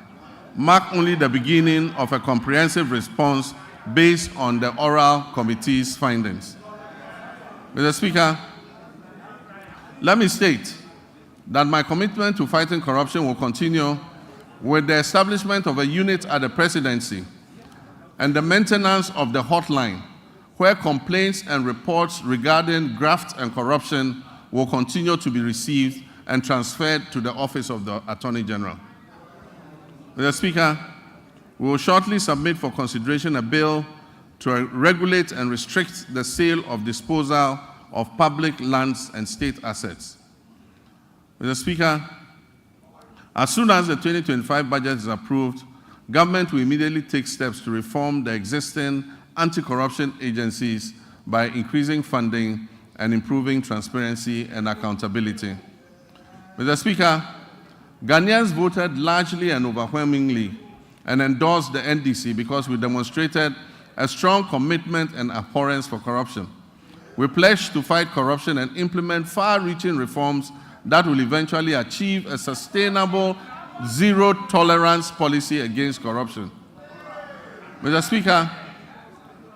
mark only the beginning of a comprehensive response based on the oral committee's findings. Mr. Speaker, let me state that my commitment to fighting corruption will continue with the establishment of a unit at the presidency and the maintenance of the hotline, where complaints and reports regarding graft and corruption will continue to be received and transferred to the Office of the Attorney General. Mr. Speaker, we will shortly submit for consideration a bill to regulate and restrict the sale of disposal of public lands and state assets. Mr. Speaker, as soon as the 2025 budget is approved, government will immediately take steps to reform the existing anti-corruption agencies by increasing funding and improving transparency and accountability. Mr. Speaker, Ghanaians voted largely and overwhelmingly and endorsed the NDC because we demonstrated a strong commitment and abhorrence for corruption. We pledged to fight corruption and implement far-reaching reforms that will eventually achieve a sustainable zero-tolerance policy against corruption. Mr. Speaker,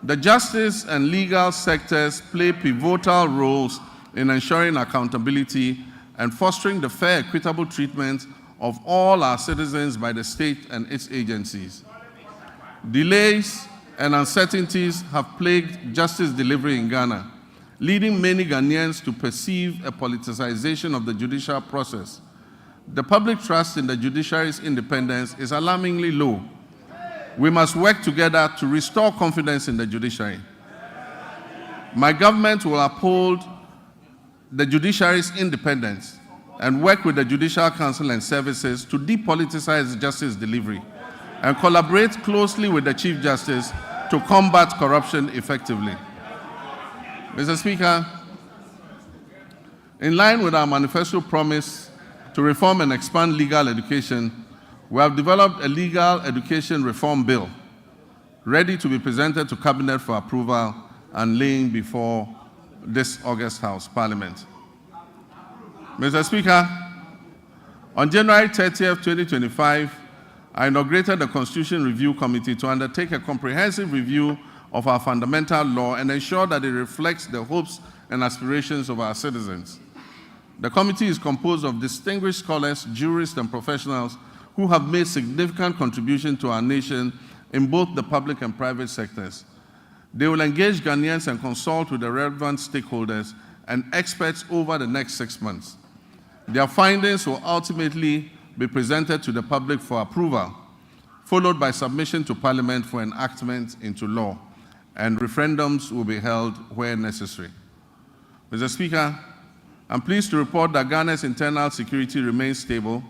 the justice and legal sectors play pivotal roles in ensuring accountability and fostering the fair, equitable treatment of all our citizens by the state and its agencies. Delays and uncertainties have plagued justice delivery in Ghana, leading many Ghanaians to perceive a politicization of the judicial process. The public trust in the judiciary's independence is alarmingly low. We must work together to restore confidence in the judiciary. My government will uphold the judiciary's independence and work with the Judicial Council and services to depoliticize justice delivery and collaborate closely with the Chief Justice to combat corruption effectively. Mr. Speaker, in line with our manifesto promise to reform and expand legal education, we have developed a legal education reform bill ready to be presented to Cabinet for approval and laying before this August House Parliament. Mr. Speaker, on January 30th, 2025, I inaugurated the Constitution Review Committee to undertake a comprehensive review of our fundamental law and ensure that it reflects the hopes and aspirations of our citizens. The committee is composed of distinguished scholars, jurists, and professionals who have made significant contributions to our nation in both the public and private sectors. They will engage Ghanaians and consult with the relevant stakeholders and experts over the next 6 months. Their findings will ultimately be presented to the public for approval, followed by submission to Parliament for enactment into law, and referendums will be held where necessary. Mr. Speaker, I'm pleased to report that Ghana's internal security remains stable,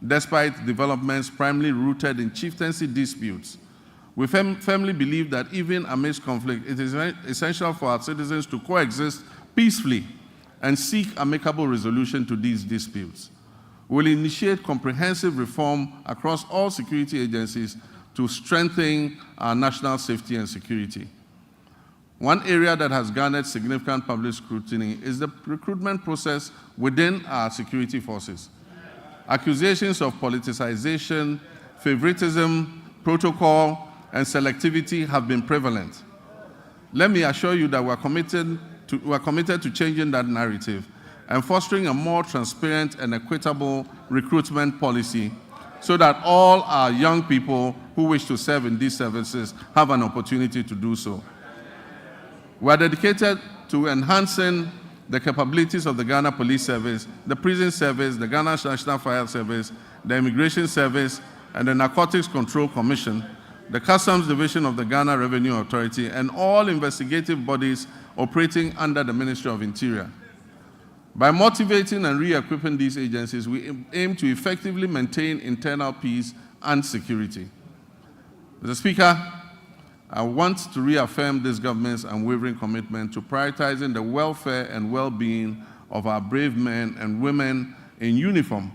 despite developments primarily rooted in chieftaincy disputes. We firmly believe that even amidst conflict, it is essential for our citizens to coexist peacefully and seek amicable resolution to these disputes. We will initiate comprehensive reform across all security agencies to strengthen our national safety and security. One area that has garnered significant public scrutiny is the recruitment process within our security forces. Accusations of politicization, favoritism, protocol, and selectivity have been prevalent. Let me assure you that we are committed to changing that narrative and fostering a more transparent and equitable recruitment policy so that all our young people who wish to serve in these services have an opportunity to do so. We are dedicated to enhancing the capabilities of the Ghana Police Service, the Prison Service, the Ghana National Fire Service, the Immigration Service, and the Narcotics Control Commission, the Customs Division of the Ghana Revenue Authority, and all investigative bodies operating under the Ministry of Interior. By motivating and re-equipping these agencies, we aim to effectively maintain internal peace and security. Mr. Speaker, I want to reaffirm this government's unwavering commitment to prioritizing the welfare and well-being of our brave men and women in uniform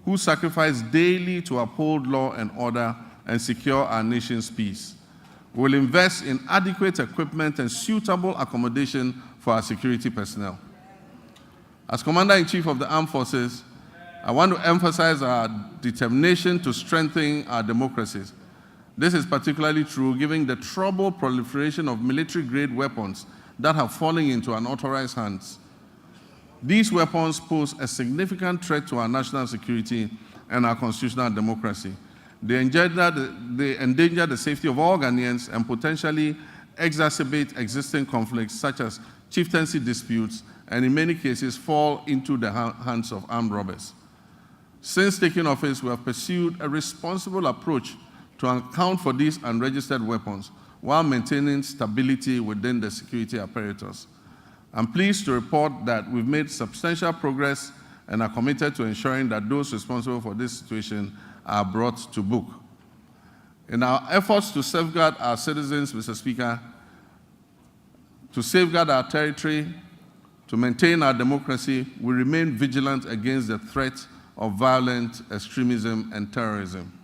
who sacrifice daily to uphold law and order and secure our nation's peace. We will invest in adequate equipment and suitable accommodation for our security personnel. As Commander-in-Chief of the Armed Forces, I want to emphasize our determination to strengthen our democracies. This is particularly true given the troubled proliferation of military-grade weapons that have fallen into unauthorized hands. These weapons pose a significant threat to our national security and our constitutional democracy. They endanger the safety of all Ghanaians and potentially exacerbate existing conflicts such as chieftaincy disputes, and in many cases fall into the hands of armed robbers. Since taking office, we have pursued a responsible approach to account for these unregistered weapons while maintaining stability within the security apparatus. I'm pleased to report that we've made substantial progress and are committed to ensuring that those responsible for this situation are brought to book. In our efforts to safeguard our citizens, Mr. Speaker, to safeguard our territory, to maintain our democracy, we remain vigilant against the threat of violent extremism and terrorism.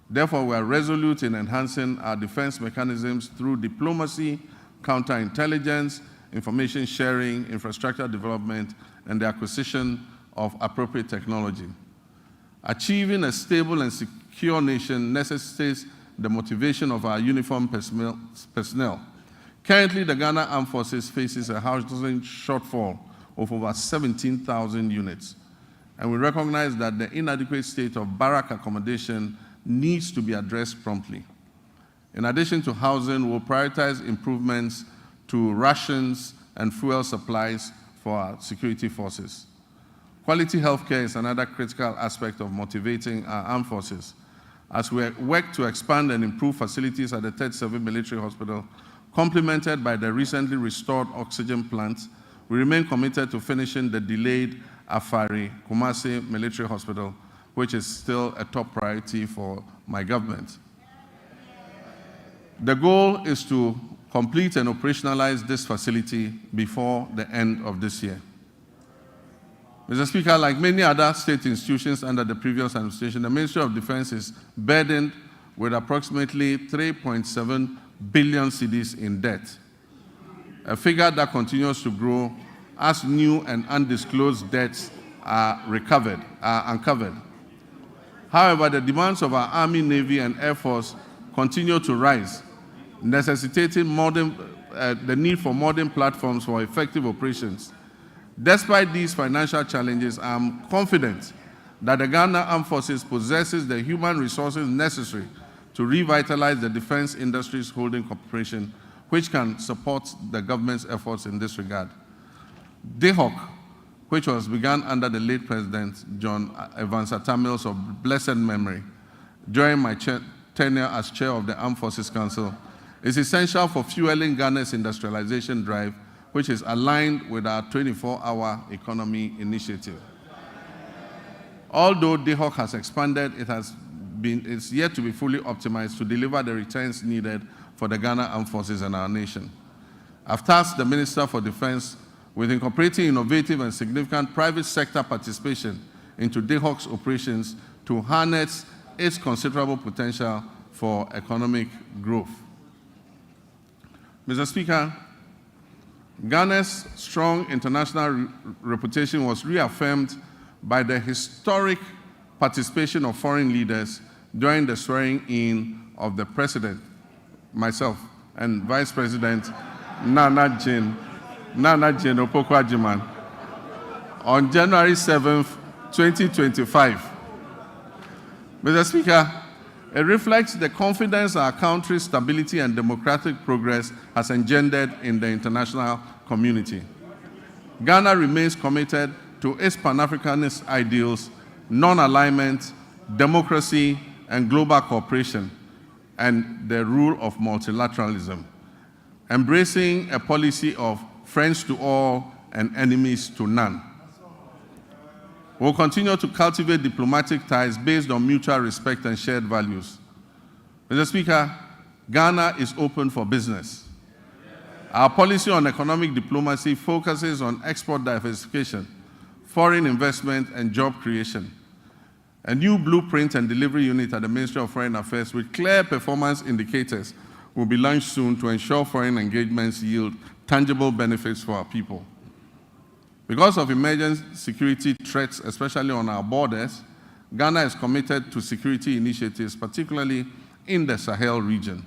Therefore, we are resolute in enhancing our defense mechanisms through diplomacy, counterintelligence, information sharing, infrastructure development, and the acquisition of appropriate technology. Achieving a stable and secure nation necessitates the motivation of our uniformed personnel. Currently, the Ghana Armed Forces faces a housing shortfall of over 17,000 units, and we recognize that the inadequate state of barrack accommodation needs to be addressed promptly. In addition to housing, we'll prioritize improvements to rations and fuel supplies for our security forces. Quality healthcare is another critical aspect of motivating our armed forces. As we work to expand and improve facilities at the 3rd Civil Military Hospital, complemented by the recently restored oxygen plant, we remain committed to finishing the delayed Afari Kumasi Military Hospital, which is still a top priority for my government. The goal is to complete and operationalize this facility before the end of this year. Mr. Speaker, like many other state institutions under the previous administration, the Ministry of Defense is burdened with approximately 3.7 billion cedis in debt, a figure that continues to grow as new and undisclosed debts are uncovered. However, the demands of our Army, Navy, and Air Force continue to rise, necessitating the need for modern platforms for effective operations. Despite these financial challenges, I am confident that the Ghana Armed Forces possesses the human resources necessary to revitalize the defense industry's holding corporation, which can support the government's efforts in this regard. DHOC, which was begun under the late President John Evans Atta-Mills of blessed memory during my tenure as chair of the Armed Forces Council, is essential for fueling Ghana's industrialization drive, which is aligned with our 24-hour economy initiative. Although DHOC has expanded, it's yet to be fully optimized to deliver the returns needed for the Ghana Armed Forces and our nation. I've tasked the Minister for Defense with incorporating innovative and significant private sector participation into DHOC's operations to harness its considerable potential for economic growth. Mr. Speaker, Ghana's strong international reputation was reaffirmed by the historic participation of foreign leaders during the swearing-in of the President, myself, and Vice President Nana Jane Opoku-Agyeman on January 7th, 2025. Mr. Speaker, it reflects the confidence our country's stability and democratic progress has engendered in the international community. Ghana remains committed to its Pan-Africanist ideals, non-alignment, democracy, and global cooperation, and the rule of multilateralism, embracing a policy of friends to all and enemies to none. We'll continue to cultivate diplomatic ties based on mutual respect and shared values. Mr. Speaker, Ghana is open for business. Our policy on economic diplomacy focuses on export diversification, foreign investment, and job creation. A new blueprint and delivery unit at the Ministry of Foreign Affairs with clear performance indicators will be launched soon to ensure foreign engagements yield tangible benefits for our people. Because of emerging security threats, especially on our borders, Ghana is committed to security initiatives, particularly in the Sahel region.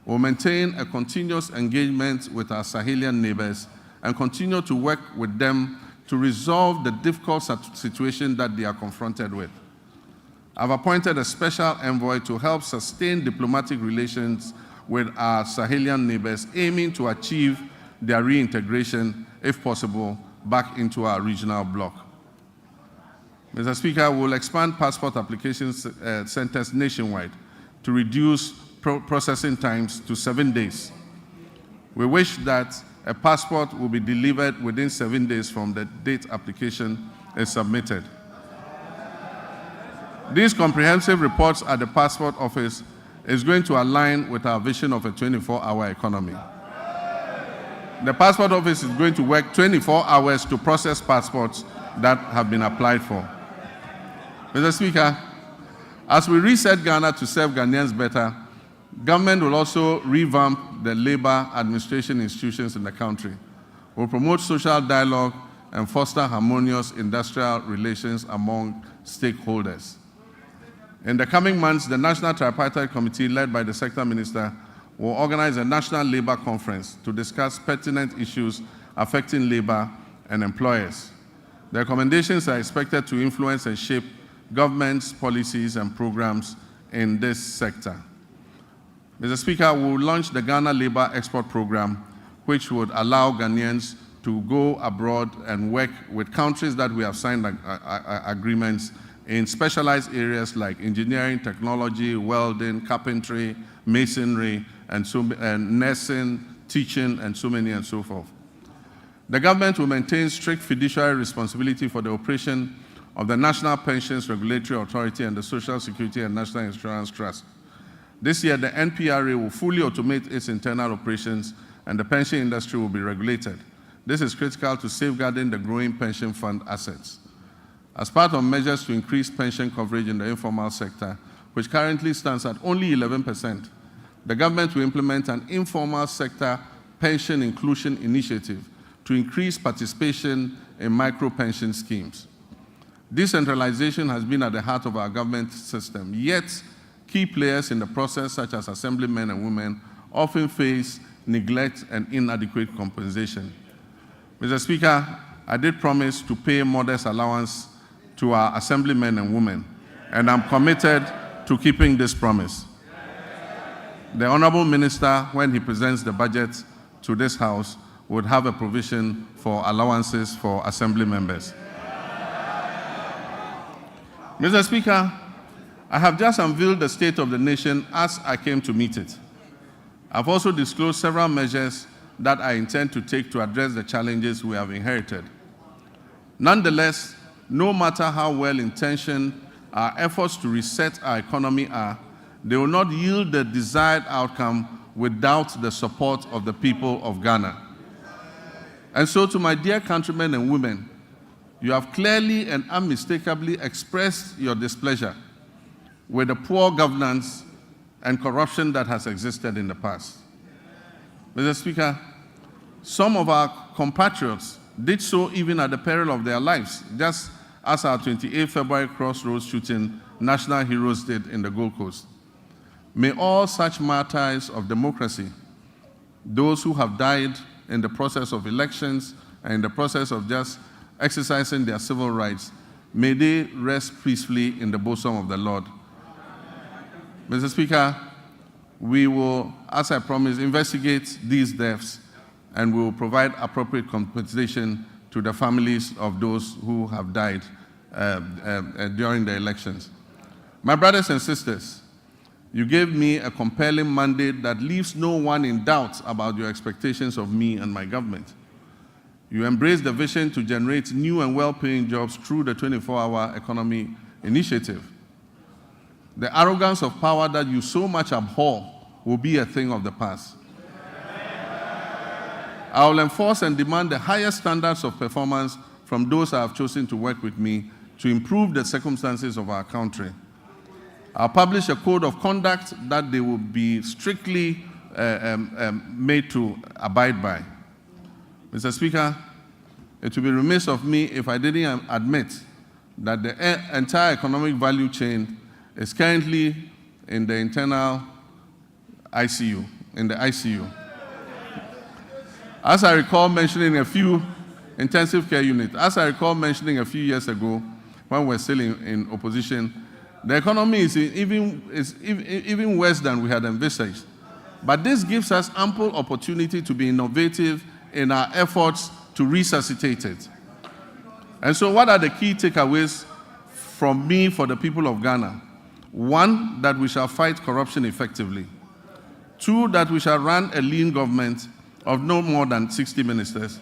We'll maintain a continuous engagement with our Sahelian neighbors and continue to work with them to resolve the difficult situation that they are confronted with. I've appointed a special envoy to help sustain diplomatic relations with our Sahelian neighbors, aiming to achieve their reintegration, if possible, back into our regional bloc. Mr. Speaker, we'll expand passport application centers nationwide to reduce processing times to 7 days. We wish that a passport will be delivered within 7 days from the date application is submitted. These comprehensive reports at the passport office is going to align with our vision of a 24-hour economy. The passport office is going to work 24 hours to process passports that have been applied for. Mr. Speaker, as we reset Ghana to serve Ghanaians better, government will also revamp the labor administration institutions in the country. We'll promote social dialogue and foster harmonious industrial relations among stakeholders. In the coming months, the National Tripartite Committee, led by the Sector Minister, will organize a national labor conference to discuss pertinent issues affecting labor and employers. The recommendations are expected to influence and shape government's policies and programs in this sector. Mr. Speaker, we will launch the Ghana Labor Export Program, which would allow Ghanaians to go abroad and work with countries that we have signed agreements in specialized areas like engineering, technology, welding, carpentry, masonry, and nursing, teaching, and so many and so forth. The government will maintain strict fiduciary responsibility for the operation of the National Pensions Regulatory Authority and the Social Security and National Insurance Trust. This year, the NPRA will fully automate its internal operations and the pension industry will be regulated. This is critical to safeguarding the growing pension fund assets. As part of measures to increase pension coverage in the informal sector, which currently stands at only 11%, the government will implement an informal sector pension inclusion initiative to increase participation in micro-pension schemes. Decentralization has been at the heart of our government system, yet key players in the process, such as assemblymen and women, often face neglect and inadequate compensation. Mr. Speaker, I did promise to pay modest allowance to our assemblymen and women, and I'm committed to keeping this promise. The Honorable Minister, when he presents the budget to this House, would have a provision for allowances for assembly members. Mr. Speaker, I have just unveiled the state of the nation as I came to meet it. I've also disclosed several measures that I intend to take to address the challenges we have inherited. Nonetheless, no matter how well-intentioned our efforts to reset our economy are, they will not yield the desired outcome without the support of the people of Ghana. And so to my dear countrymen and women, you have clearly and unmistakably expressed your displeasure with the poor governance and corruption that has existed in the past. Mr. Speaker, some of our compatriots did so even at the peril of their lives, just as our 28 February crossroads shooting national heroes did in the Gold Coast. May all such martyrs of democracy, those who have died in the process of elections and in the process of just exercising their civil rights, may they rest peacefully in the bosom of the Lord. Mr. Speaker, we will, as I promised, investigate these deaths, and we will provide appropriate compensation to the families of those who have died during the elections. My brothers and sisters, you gave me a compelling mandate that leaves no one in doubt about your expectations of me and my government. You embraced the vision to generate new and well-paying jobs through the 24-hour economy initiative. The arrogance of power that you so much abhor will be a thing of the past. I will enforce and demand the highest standards of performance from those I have chosen to work with me to improve the circumstances of our country. I'll publish a code of conduct that they will be strictly made to abide by. Mr. Speaker, it would be remiss of me if I didn't admit that the entire economic value chain is currently in the internal ICU, in the ICU. As I recall mentioning a few intensive care units, as I recall mentioning a few years ago when we were still in opposition, the economy is even worse than we had envisaged. But this gives us ample opportunity to be innovative in our efforts to resuscitate it. And so what are the key takeaways from me for the people of Ghana? 1, that we shall fight corruption effectively. 2, that we shall run a lean government of no more than 60 ministers.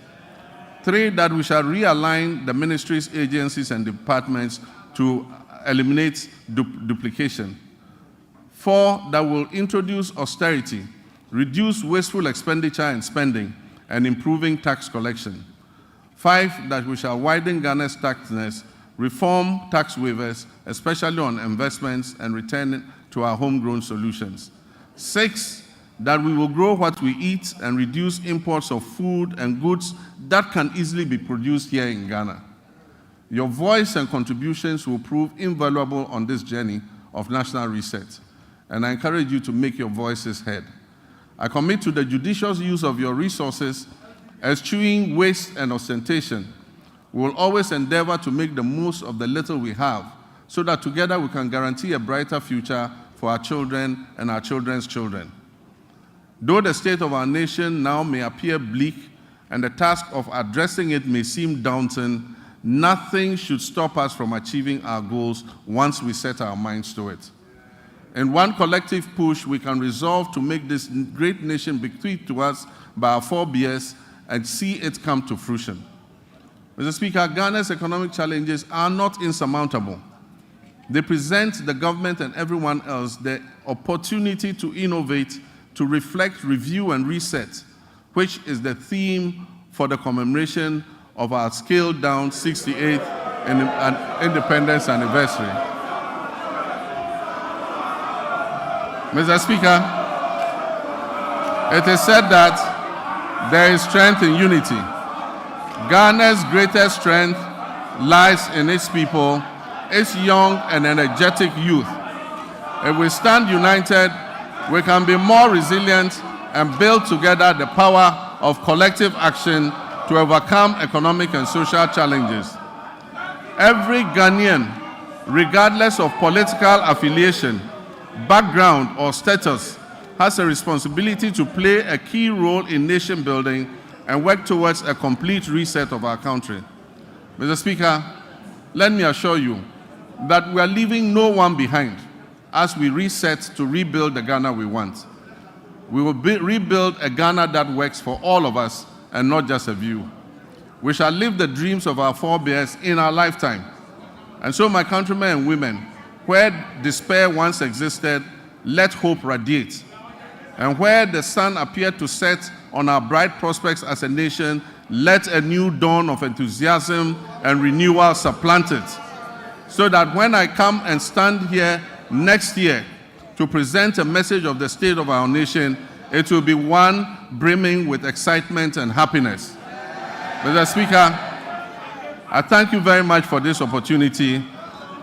3, that we shall realign the ministries, agencies, and departments to eliminate duplication. 4, that will introduce austerity, reduce wasteful expenditure and spending, and improving tax collection. 5, that we shall widen Ghana's tax nets, reform tax waivers, especially on investments, and return to our homegrown solutions. 6, that we will grow what we eat and reduce imports of food and goods that can easily be produced here in Ghana. Your voice and contributions will prove invaluable on this journey of national reset, and I encourage you to make your voices heard. I commit to the judicious use of your resources, eschewing waste and ostentation. We will always endeavor to make the most of the little we have, so that together we can guarantee a brighter future for our children and our children's children. Though the state of our nation now may appear bleak and the task of addressing it may seem daunting, nothing should stop us from achieving our goals once we set our minds to it. In one collective push, we can resolve to make this great nation bequeathed to us by our forebears and see it come to fruition. Mr. Speaker, Ghana's economic challenges are not insurmountable. They present the government and everyone else the opportunity to innovate, to reflect, review, and reset, which is the theme for the commemoration of our scaled-down 68th independence anniversary. Mr. Speaker, it is said that there is strength in unity. Ghana's greatest strength lies in its people, its young and energetic youth. If we stand united, we can be more resilient and build together the power of collective action to overcome economic and social challenges. Every Ghanaian, regardless of political affiliation, background, or status, has a responsibility to play a key role in nation building and work towards a complete reset of our country. Mr. Speaker, let me assure you that we are leaving no one behind as we reset to rebuild the Ghana we want. We will rebuild a Ghana that works for all of us and not just a few. We shall live the dreams of our forebears in our lifetime. And so, my countrymen and women, where despair once existed, let hope radiate. And where the sun appeared to set on our bright prospects as a nation, let a new dawn of enthusiasm and renewal supplant it, so that when I come and stand here next year to present a message of the state of our nation, it will be one brimming with excitement and happiness. Mr. Speaker, I thank you very much for this opportunity.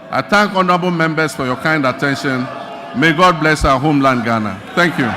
I thank honorable members for your kind attention. May God bless our homeland, Ghana. Thank you.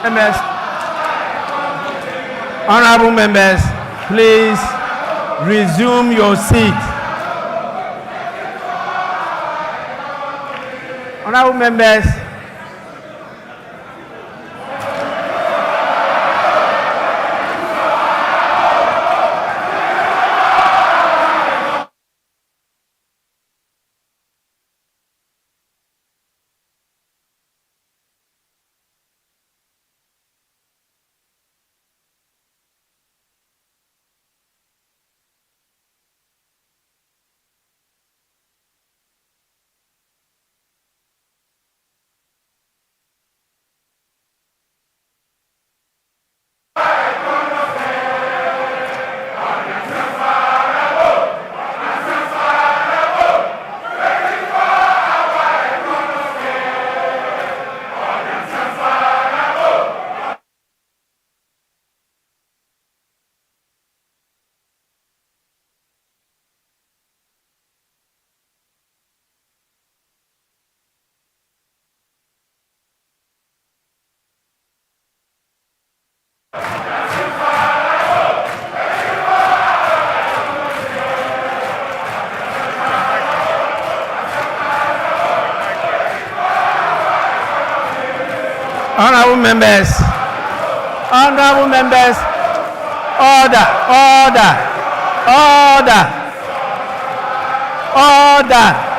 Members, honorable members, please resume your seat. Honorable members, honorable members, honorable members, order, order, order, order.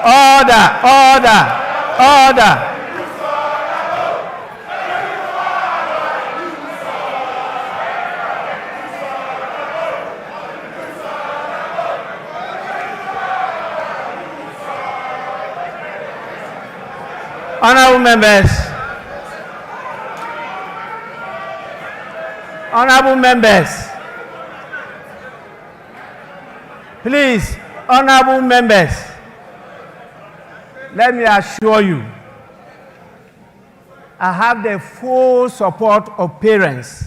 Order, order, order. Honorable members, honorable members, please, honorable members, let me assure you, I have the full support of parents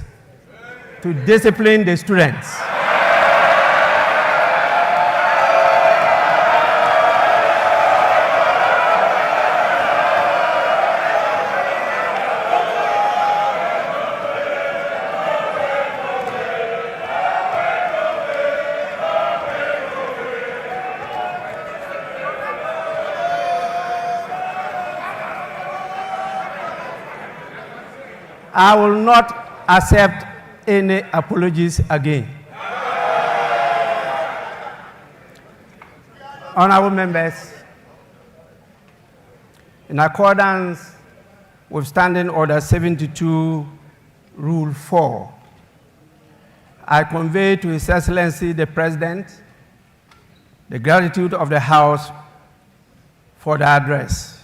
to discipline the students. I will not accept any apologies again. Honorable members, in accordance with Standing Order 72, Rule 4, I convey to His Excellency the President the gratitude of the House for the address.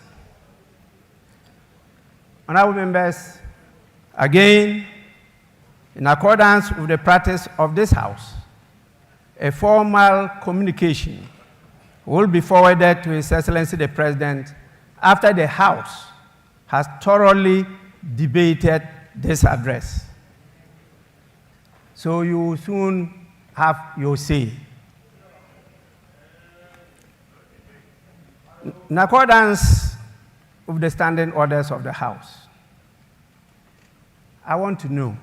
Honorable members, again, in accordance with the practice of this House, a formal communication will be forwarded to His Excellency the President after the House has thoroughly debated this address. So you will soon have your say. In accordance with the standing orders of the House, I want to know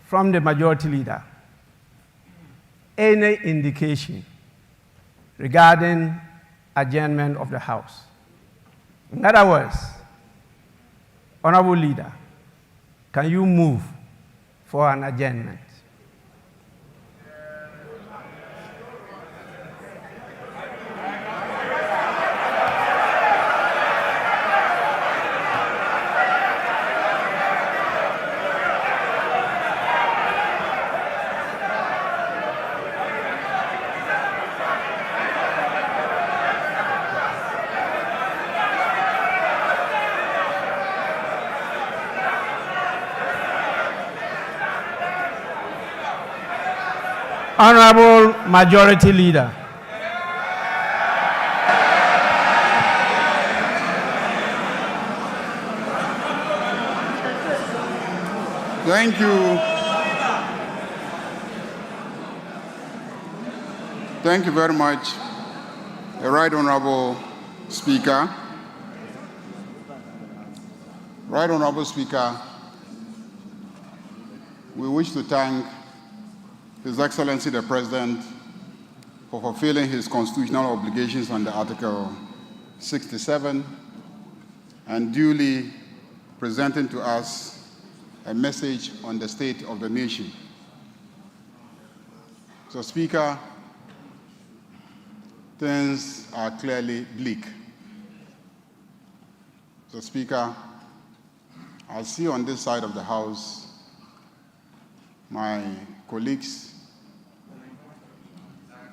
from the Majority Leader any indication regarding adjournment of the House. In other words, Honorable Leader, can you move for an adjournment? Honorable Majority Leader. Thank you. Thank you very much, the Right Honorable Speaker. Right Honorable Speaker, we wish to thank His Excellency the President for fulfilling his constitutional obligations under Article 67 and duly presenting to us a message on the state of the nation. So, Speaker, things are clearly bleak. So, Speaker, I see on this side of the House my colleagues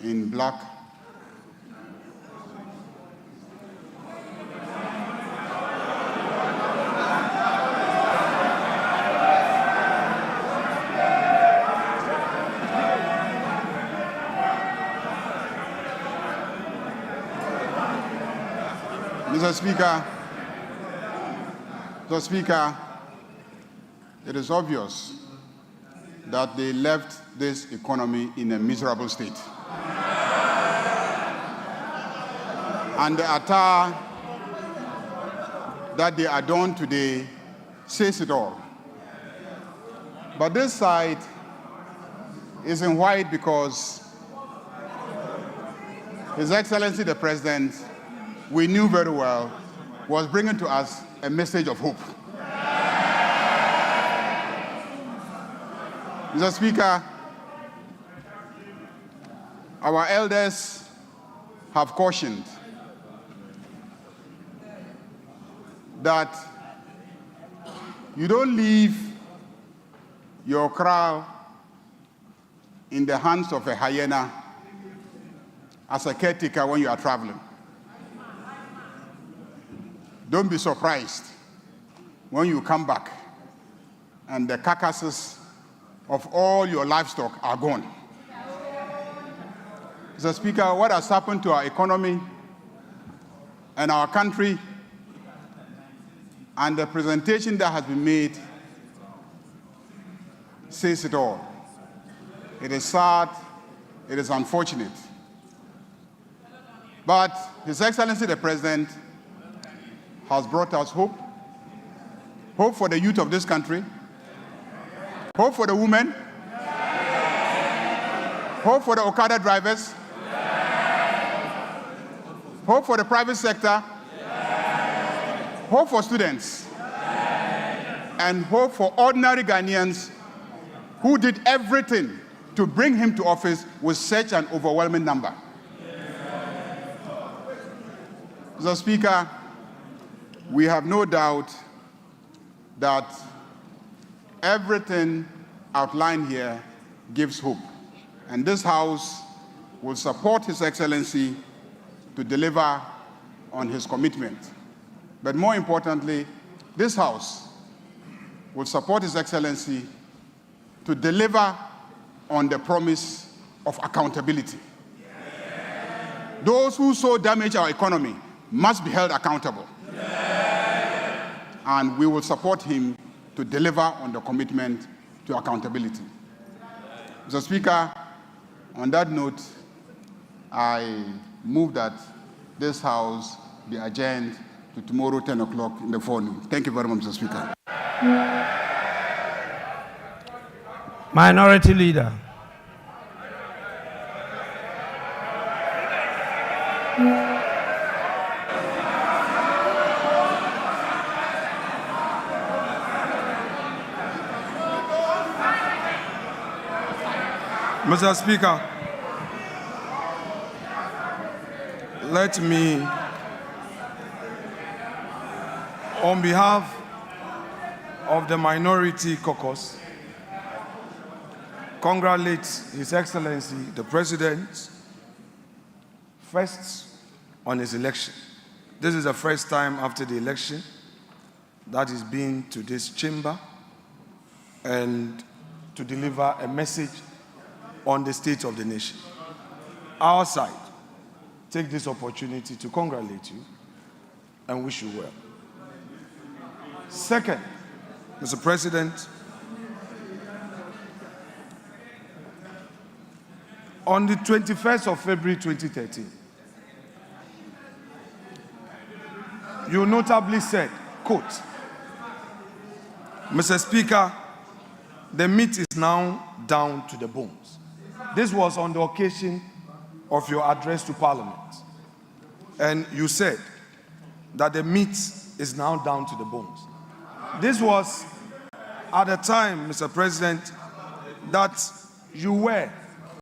in black Mr. Speaker, it is obvious that they left this economy in a miserable state. And the attire that they adorn today says it all. But this side is in white because His Excellency the President, we knew very well, was bringing to us a message of hope. Mr. Speaker, our elders have cautioned that you don't leave your kraal in the hands of a hyena as a caretaker when you are traveling. Don't be surprised when you come back and the carcasses of all your livestock are gone. Mr. Speaker, what has happened to our economy and our country and the presentation that has been made says it all. It is sad, it is unfortunate. But His Excellency the President has brought us hope. Hope for the youth of this country. Hope for the women. Hope for the Okada drivers. Hope for the private sector. Hope for students. and hope for ordinary Ghanaians who did everything to bring him to office with such an overwhelming number. Mr. Speaker, we have no doubt that everything outlined here gives hope, and this House will support His Excellency to deliver on his commitment. But more importantly, this House will support His Excellency to deliver on the promise of accountability. Those who so damage our economy must be held accountable. And we will support him to deliver on the commitment to accountability. Mr. Speaker, on that note, I move that this House be adjourned to tomorrow, 10 o'clock in the forenoon. Thank you very much, Mr. Speaker. Minority Leader. Mr. Speaker, let me, on behalf of the Minority Caucus, congratulate His Excellency, the President, first on his election. This is the first time after the election that he's been to this chamber and to deliver a message on the state of the nation. Our side take this opportunity to congratulate you and wish you well. Second, Mr. President, on the 21st of February 2013, you notably said, quote, Mr. Speaker, the meat is now down to the bones. This was on the occasion of your address to Parliament. And you said that the meat is now down to the bones. This was at a time, Mr. President, that you were